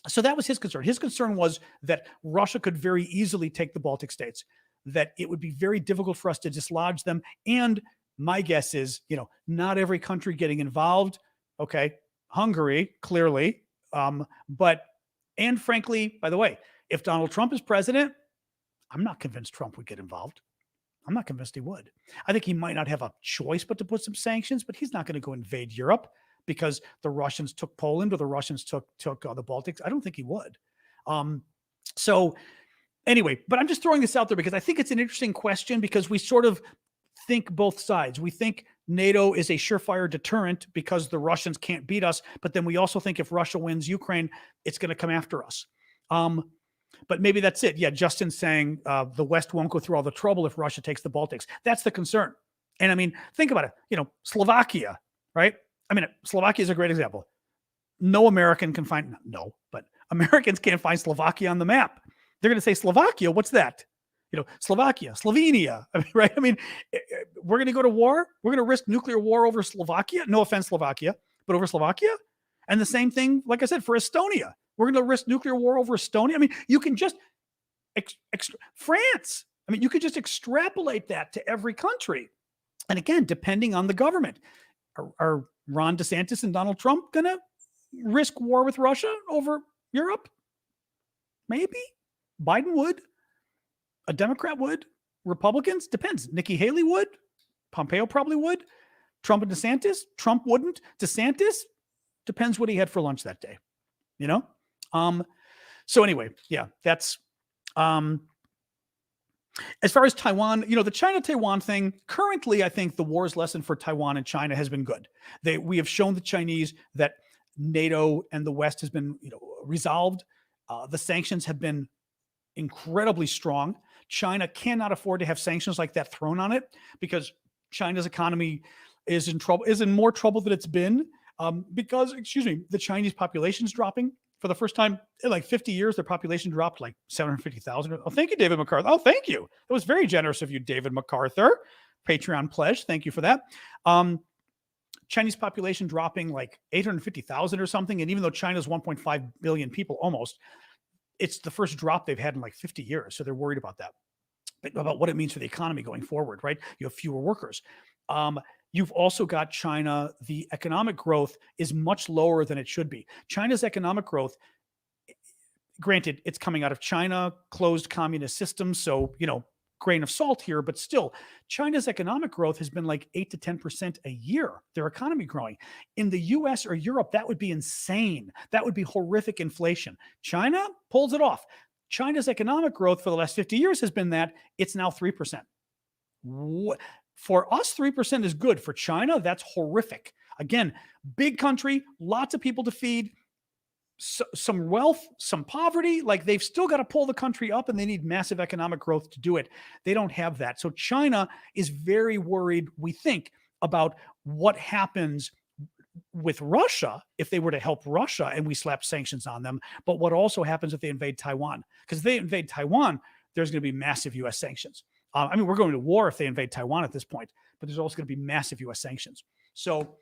So that was his concern. His concern was that Russia could very easily take the Baltic states, that it would be very difficult for us to dislodge them. And my guess is, not every country getting involved. Okay, Hungary, clearly. And frankly, by the way, if Donald Trump is president, I'm not convinced Trump would get involved. I'm not convinced he would. I think he might not have a choice but to put some sanctions, but he's not going to go invade Europe because the Russians took Poland or the Russians took the Baltics. I don't think he would. So anyway, but I'm just throwing this out there because I think it's an interesting question because we sort of think both sides. We think NATO is a surefire deterrent because the Russians can't beat us, but then we also think if Russia wins Ukraine, it's going to come after us. But maybe that's it. Yeah, Justin's saying the West won't go through all the trouble if Russia takes the Baltics. That's the concern. And I mean, think about it. Slovakia, right? I mean, Slovakia is a great example. No American can find, but Americans can't find Slovakia on the map. They're going to say, Slovakia, what's that? Slovakia, Slovenia, right? I mean, we're going to go to war. We're going to risk nuclear war over Slovakia. No offense, Slovakia, but over Slovakia. And the same thing, like I said, for Estonia. We're going to risk nuclear war over Estonia. I mean, you can just France. I mean, you could just extrapolate that to every country. And again, depending on the government, are Ron DeSantis and Donald Trump going to risk war with Russia over Europe? Maybe. Biden would. A Democrat would. Republicans? Depends. Nikki Haley would. Pompeo probably would. Trump and DeSantis? Trump wouldn't. DeSantis? Depends what he had for lunch that day. So anyway, yeah, that's, as far as Taiwan, the China-Taiwan thing, currently, I think the war's lesson for Taiwan and China has been good. We have shown the Chinese that NATO and the West has been, resolved. The sanctions have been incredibly strong. China cannot afford to have sanctions like that thrown on it because China's economy is in more trouble than it's been because, the Chinese population is dropping. For the first time in like 50 years, their population dropped like 750,000. Oh, thank you, David MacArthur. Oh, thank you. That was very generous of you, David MacArthur. Patreon pledge. Thank you for that. Chinese population dropping like 850,000 or something. And even though China's 1.5 billion people almost, it's the first drop they've had in like 50 years. So they're worried about that, about what it means for the economy going forward, right? You have fewer workers. You've also got China. The economic growth is much lower than it should be. China's economic growth, granted, it's coming out of China, closed communist systems. So, grain of salt here, but still, China's economic growth has been like 8 to 10% a year, their economy growing. In the US or Europe, that would be insane. That would be horrific inflation. China pulls it off. China's economic growth for the last 50 years has been that it's now 3%. For us, 3% is good. For China, that's horrific. Again, big country, lots of people to feed, some wealth, some poverty. Like they've still got to pull the country up and they need massive economic growth to do it. They don't have that. So China is very worried, we think, about what happens with Russia if they were to help Russia and we slap sanctions on them. But what also happens if they invade Taiwan? Because if they invade Taiwan, there's going to be massive U.S. sanctions. We're going to war if they invade Taiwan at this point, but there's also going to be massive U.S. sanctions. So,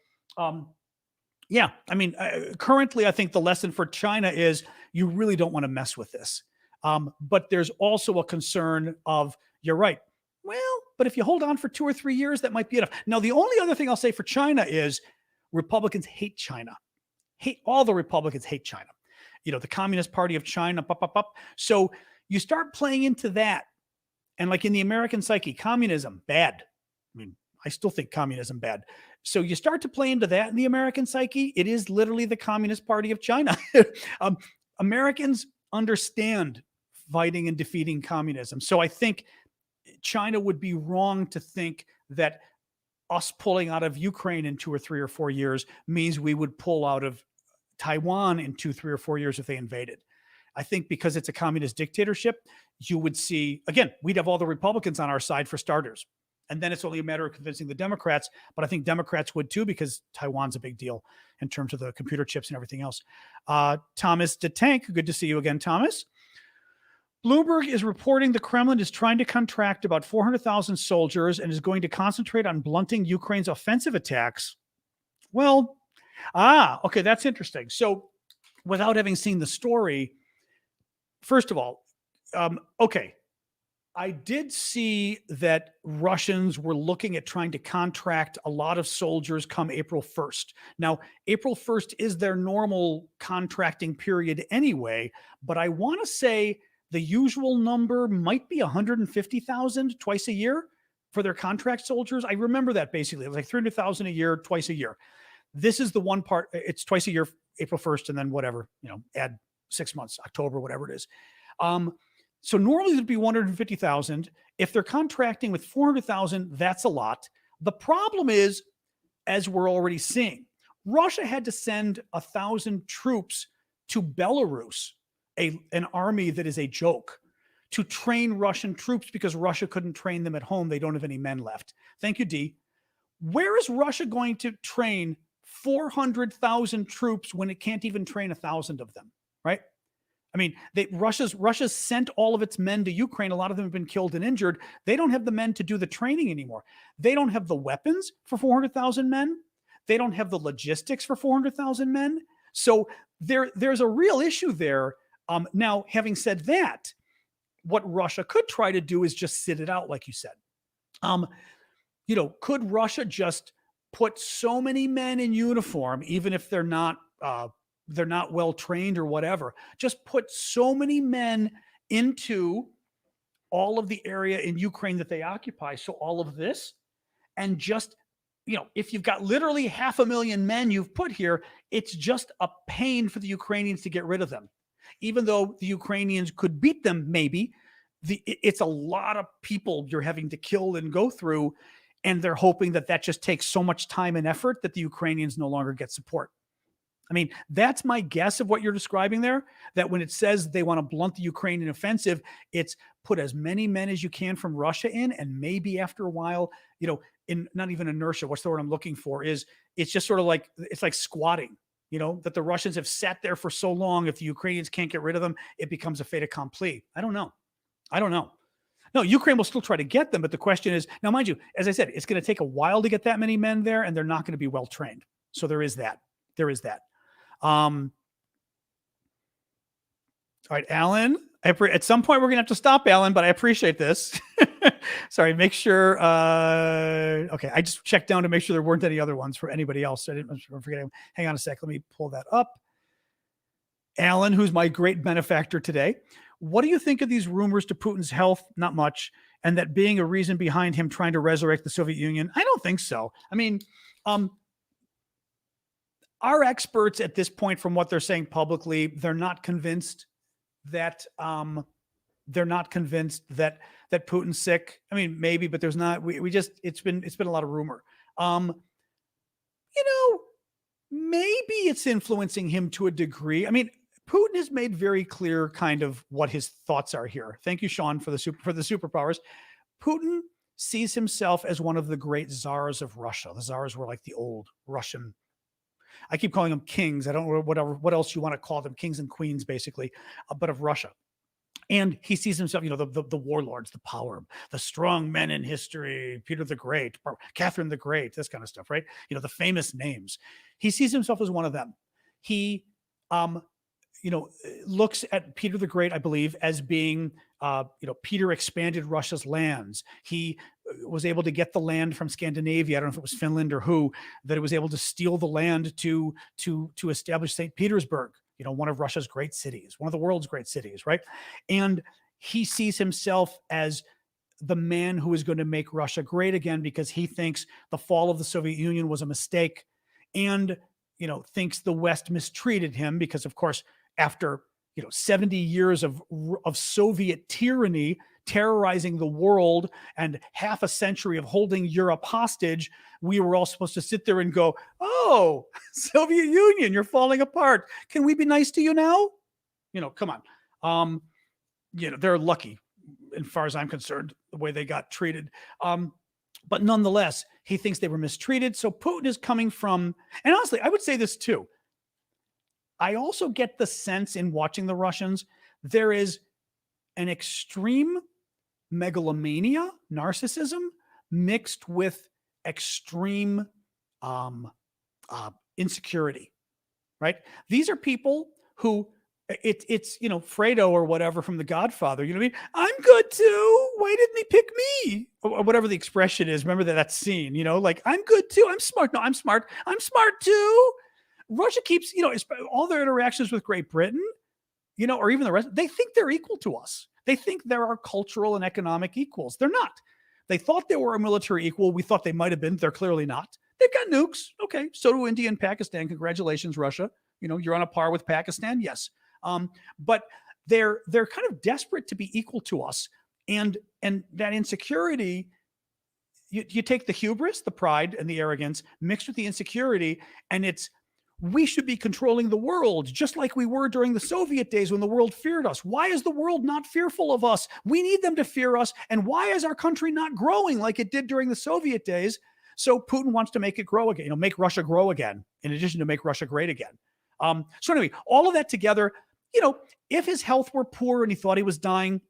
currently, I think the lesson for China is you really don't want to mess with this. But there's also a concern of, you're right. Well, but if you hold on for 2 or 3 years, that might be enough. Now, the only other thing I'll say for China is Republicans hate China. All the Republicans hate China. The Communist Party of China, So you start playing into that. And like in the American psyche, communism, bad. I still think communism bad. So you start to play into that in the American psyche. It is literally the Communist Party of China. Americans understand fighting and defeating communism. So I think China would be wrong to think that us pulling out of Ukraine in 2 or 3 or 4 years means we would pull out of Taiwan in 2, 3 or 4 years if they invaded. I think because it's a communist dictatorship, you would see, again, we'd have all the Republicans on our side for starters. And then it's only a matter of convincing the Democrats. But I think Democrats would too, because Taiwan's a big deal in terms of the computer chips and everything else. Thomas DeTank, good to see you again, Thomas. Bloomberg is reporting the Kremlin is trying to contract about 400,000 soldiers and is going to concentrate on blunting Ukraine's offensive attacks. Well, okay, that's interesting. So without having seen the story, first of all, okay, I did see that Russians were looking at trying to contract a lot of soldiers come April 1st. Now, April 1st is their normal contracting period anyway, but I want to say the usual number might be 150,000 twice a year for their contract soldiers. I remember that basically. It was like 300,000 a year, twice a year. This is the one part. It's twice a year, April 1st, and then whatever, add 6 months, October, whatever it is. So normally it'd be 150,000. If they're contracting with 400,000, that's a lot. The problem is, as we're already seeing, Russia had to send 1,000 troops to Belarus, an army that is a joke, to train Russian troops because Russia couldn't train them at home. They don't have any men left. Thank you, D. Where is Russia going to train 400,000 troops when it can't even train 1,000 of them, right? I mean, Russia's sent all of its men to Ukraine. A lot of them have been killed and injured. They don't have the men to do the training anymore. They don't have the weapons for 400,000 men. They don't have the logistics for 400,000 men. So there's a real issue there. Now, having said that, what Russia could try to do is just sit it out, like you said. Could Russia just put so many men in uniform, even if they're not well trained or whatever, just put so many men into all of the area in Ukraine that they occupy. So all of this, and just, if you've got literally 500,000 men you've put here, it's just a pain for the Ukrainians to get rid of them. Even though the Ukrainians could beat them, maybe, it's a lot of people you're having to kill and go through. And they're hoping that just takes so much time and effort that the Ukrainians no longer get support. I mean, that's my guess of what you're describing there, that when it says they want to blunt the Ukrainian offensive, it's put as many men as you can from Russia in, and maybe after a while, in not even inertia, what's the word I'm looking for, is it's just sort of like, it's like squatting, that the Russians have sat there for so long. If the Ukrainians can't get rid of them, it becomes a fait accompli. I don't know. No, Ukraine will still try to get them, but the question is, now mind you, as I said, it's going to take a while to get that many men there, and they're not going to be well trained. So there is that. All right, Alan, at some point we're going to have to stop, Alan, but I appreciate this. Sorry, make sure. Okay, I just checked down to make sure there weren't any other ones for anybody else. I didn't forget. Hang on a sec. Let me pull that up. Alan, who's my great benefactor today. What do you think of these rumors to Putin's health? Not much. And that being a reason behind him trying to resurrect the Soviet Union? I don't think so. I mean, our experts at this point, from what they're saying publicly, they're not convinced that Putin's sick. I mean, maybe, but there's not. It's been a lot of rumor. Maybe it's influencing him to a degree. I mean, Putin has made very clear kind of what his thoughts are here. Thank you, Sean, for the superpowers. Putin sees himself as one of the great czars of Russia. The czars were like the old Russian. I keep calling them kings. I don't know what else you want to call them, kings and queens, basically, but of Russia. And he sees himself, the warlords, the power, the strong men in history, Peter the Great, Catherine the Great, this kind of stuff, right? The famous names. He sees himself as one of them. He, looks at Peter the Great, I believe, as being, Peter expanded Russia's lands. He was able to get the land from Scandinavia. I don't know if it was Finland or who, that it was able to steal the land to establish St. Petersburg, one of Russia's great cities, one of the world's great cities, right? And he sees himself as the man who is going to make Russia great again, because he thinks the fall of the Soviet Union was a mistake, and, thinks the West mistreated him because, of course, after 70 years of Soviet tyranny terrorizing the world and half a century of holding Europe hostage, we were all supposed to sit there and go, "Oh, Soviet Union, you're falling apart. Can we be nice to you now?" Come on. They're lucky, as far as I'm concerned, the way they got treated. But nonetheless, he thinks they were mistreated. So Putin is coming from, and honestly, I would say this too. I also get the sense in watching the Russians, there is an extreme megalomania, narcissism, mixed with extreme insecurity, right? These are people who it's Fredo or whatever from The Godfather. You know what I mean? I'm good too. Why didn't he pick me? Or whatever the expression is. Remember that scene? Like I'm good too. I'm smart. No, I'm smart. I'm smart too. Russia keeps all their interactions with Great Britain, or even the rest. They think they're equal to us. They think they're our cultural and economic equals. They're not. They thought they were a military equal. We thought they might have been. They're clearly not. They've got nukes. Okay. So do India and Pakistan. Congratulations, Russia. You're on a par with Pakistan. Yes. But they're kind of desperate to be equal to us. And that insecurity, you take the hubris, the pride, and the arrogance mixed with the insecurity, and we should be controlling the world just like we were during the Soviet days when the world feared us. Why is the world not fearful of us? We need them to fear us. And why is our country not growing like it did during the Soviet days? So Putin wants to make it grow again, make Russia grow again, in addition to make Russia great again. So anyway, all of that together, if his health were poor and he thought he was dying,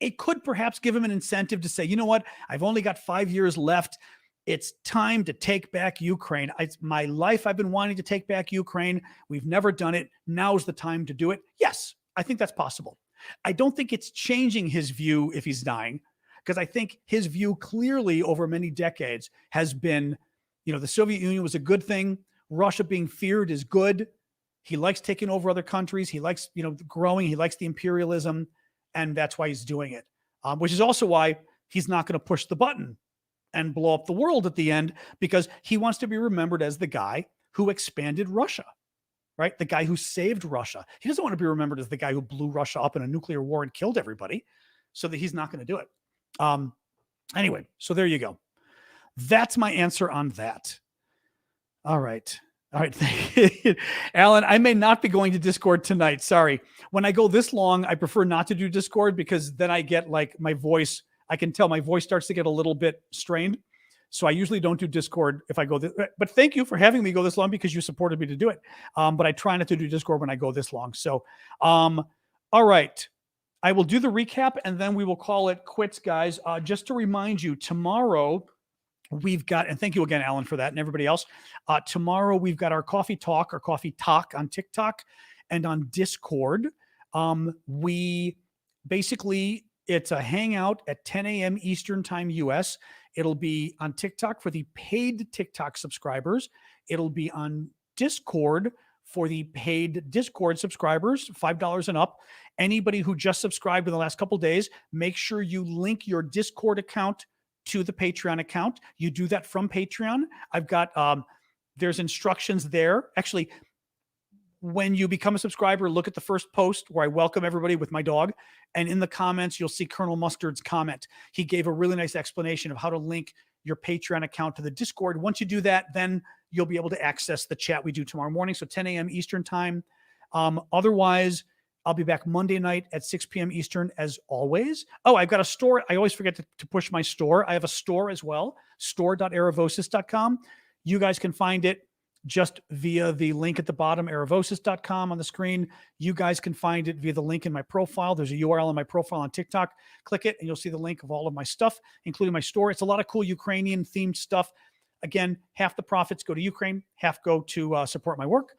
it could perhaps give him an incentive to say, you know what, I've only got 5 years left. It's time to take back Ukraine. It's my life. I've been wanting to take back Ukraine. We've never done it. Now's the time to do it. Yes, I think that's possible. I don't think it's changing his view if he's dying, because I think his view clearly over many decades has been, the Soviet Union was a good thing. Russia being feared is good. He likes taking over other countries. He likes, growing. He likes the imperialism. And that's why he's doing it, which is also why he's not going to push the button and blow up the world at the end, because he wants to be remembered as the guy who expanded Russia, right? The guy who saved Russia. He doesn't want to be remembered as the guy who blew Russia up in a nuclear war and killed everybody, so that he's not going to do it. Anyway, so there you go. That's my answer on that. All right. Thank you. Alan, I may not be going to Discord tonight. Sorry. When I go this long, I prefer not to do Discord, because then I get my voice. I can tell my voice starts to get a little bit strained. So I usually don't do Discord if I go this, but thank you for having me go this long, because you supported me to do it. But I try not to do Discord when I go this long. So, all right. I will do the recap and then we will call it quits, guys. Just to remind you, tomorrow we've got, and thank you again, Alan, for that, and everybody else. Tomorrow we've got our coffee talk on TikTok and on Discord. We basically, it's a hangout at 10 a.m. Eastern time US. It'll be on TikTok for the paid TikTok subscribers. It'll be on Discord for the paid Discord subscribers, $5 and up. Anybody who just subscribed in the last couple of days, make sure you link your Discord account to the Patreon account. You do that from Patreon. I've got, there's instructions there. Actually, when you become a subscriber, look at the first post where I welcome everybody with my dog. And in the comments, you'll see Colonel Mustard's comment. He gave a really nice explanation of how to link your Patreon account to the Discord. Once you do that, then you'll be able to access the chat we do tomorrow morning. So 10 a.m. Eastern time. Otherwise, I'll be back Monday night at 6 p.m. Eastern as always. Oh, I've got a store. I always forget to push my store. I have a store as well, store.aravosis.com. You guys can find it just via the link at the bottom, aravosis.com on the screen. You guys can find it via the link in my profile. There's a URL in my profile on TikTok. Click it and you'll see the link of all of my stuff, including my store. It's a lot of cool Ukrainian themed stuff. Again, half the profits go to Ukraine, half go to support my work.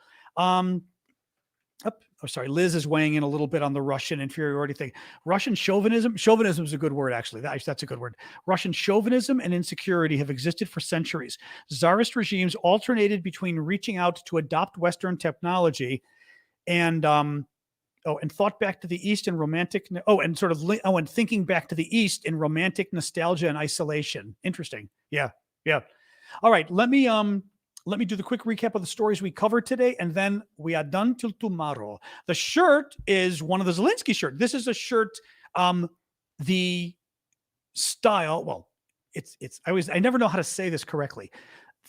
Liz is weighing in a little bit on the Russian inferiority thing. Russian chauvinism. Chauvinism is a good word, actually. That's a good word. Russian chauvinism and insecurity have existed for centuries. Tsarist regimes alternated between reaching out to adopt Western technology and thought back to the East in romantic. And thinking back to the East in romantic nostalgia and isolation. Interesting. Yeah. All right. Let me do the quick recap of the stories we covered today, and then we are done till tomorrow. The shirt is one of the Zelensky shirt. This is a shirt, the style, well, I never know how to say this correctly.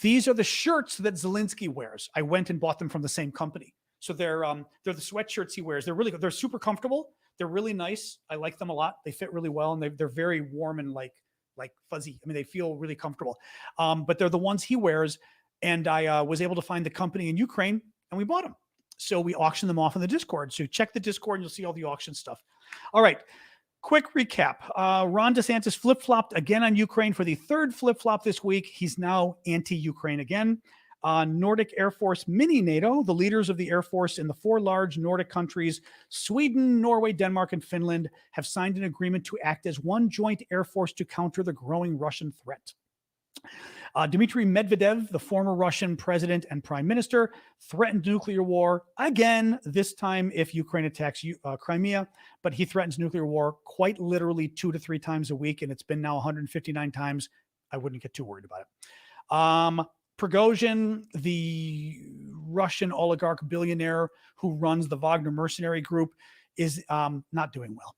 These are the shirts that Zelensky wears. I went and bought them from the same company. So they're the sweatshirts he wears. They're super comfortable. They're really nice. I like them a lot. They fit really well, and they're very warm and like fuzzy. I mean, they feel really comfortable. But they're the ones he wears. And I was able to find the company in Ukraine, and we bought them. So we auction them off in the Discord. So check the Discord and you'll see all the auction stuff. All right. Quick recap. Ron DeSantis flip-flopped again on Ukraine for the third flip-flop this week. He's now anti-Ukraine again. Nordic Air Force mini NATO, the leaders of the Air Force in the 4 large Nordic countries, Sweden, Norway, Denmark, and Finland, have signed an agreement to act as one joint air force to counter the growing Russian threat. Dmitry Medvedev, the former Russian president and prime minister, threatened nuclear war again, this time if Ukraine attacks Crimea, but he threatens nuclear war quite literally 2 to 3 times a week, and it's been now 159 times. I wouldn't get too worried about it. Prigozhin, the Russian oligarch billionaire who runs the Wagner mercenary group, is not doing well.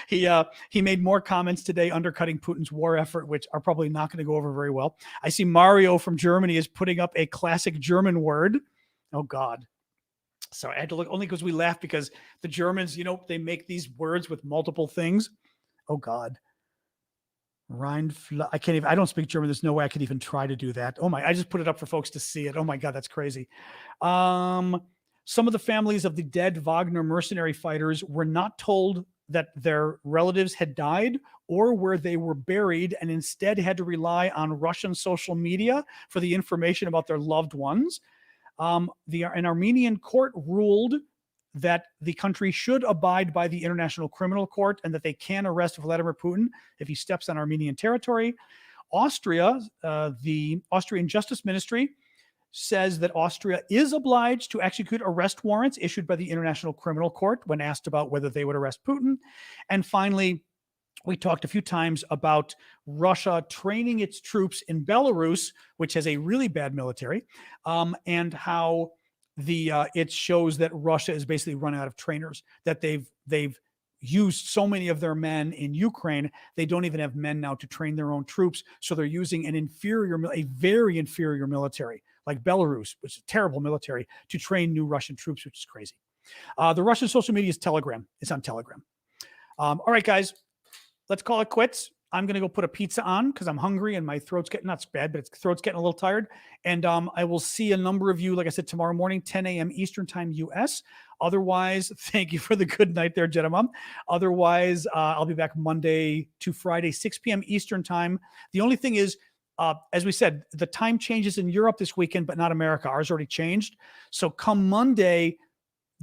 He made more comments today undercutting Putin's war effort, which are probably not going to go over very well. I see Mario from Germany is putting up a classic German word. Oh, God. So I had to look only because we laugh because the Germans, they make these words with multiple things. Oh, God. I can't even, I don't speak German. There's no way I could even try to do that. Oh, my, I just put it up for folks to see it. Oh, my God, that's crazy. Some of the families of the dead Wagner mercenary fighters were not told that their relatives had died or where they were buried, and instead had to rely on Russian social media for the information about their loved ones. An Armenian court ruled that the country should abide by the International Criminal Court and that they can arrest Vladimir Putin if he steps on Armenian territory. Austria, the Austrian Justice Ministry, says that Austria is obliged to execute arrest warrants issued by the International Criminal Court when asked about whether they would arrest Putin. And finally, we talked a few times about Russia training its troops in Belarus, which has a really bad military, and how it shows that Russia is basically run out of trainers, that they've used so many of their men in Ukraine, they don't even have men now to train their own troops. So they're using a very inferior military like Belarus, which is a terrible military, to train new Russian troops, which is crazy. The Russian social media is Telegram. It's on Telegram. All right, guys, let's call it quits. I'm going to go put a pizza on because I'm hungry and my throat's getting, not bad, but throat's getting a little tired. And I will see a number of you, like I said, tomorrow morning, 10 a.m. Eastern time, US. Otherwise, thank you for the good night there, gentlemen. Otherwise, I'll be back Monday to Friday, 6 p.m. Eastern time. The only thing is, as we said, the time changes in Europe this weekend, but not America. Ours already changed. So come Monday,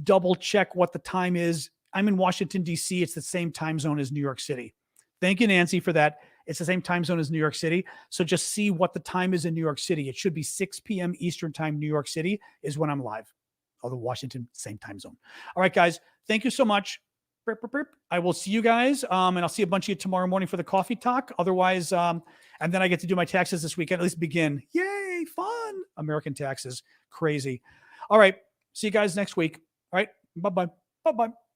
double check what the time is. I'm in Washington, D.C. It's the same time zone as New York City. Thank you, Nancy, for that. It's the same time zone as New York City. So just see what the time is in New York City. It should be 6 p.m. Eastern time. New York City is when I'm live. Although Washington, same time zone. All right, guys. Thank you so much. I will see you guys. And I'll see a bunch of you tomorrow morning for the coffee talk. Otherwise, and then I get to do my taxes this weekend, at least begin. Yay, fun. American taxes. Crazy. All right. See you guys next week. All right. Bye-bye. Bye-bye.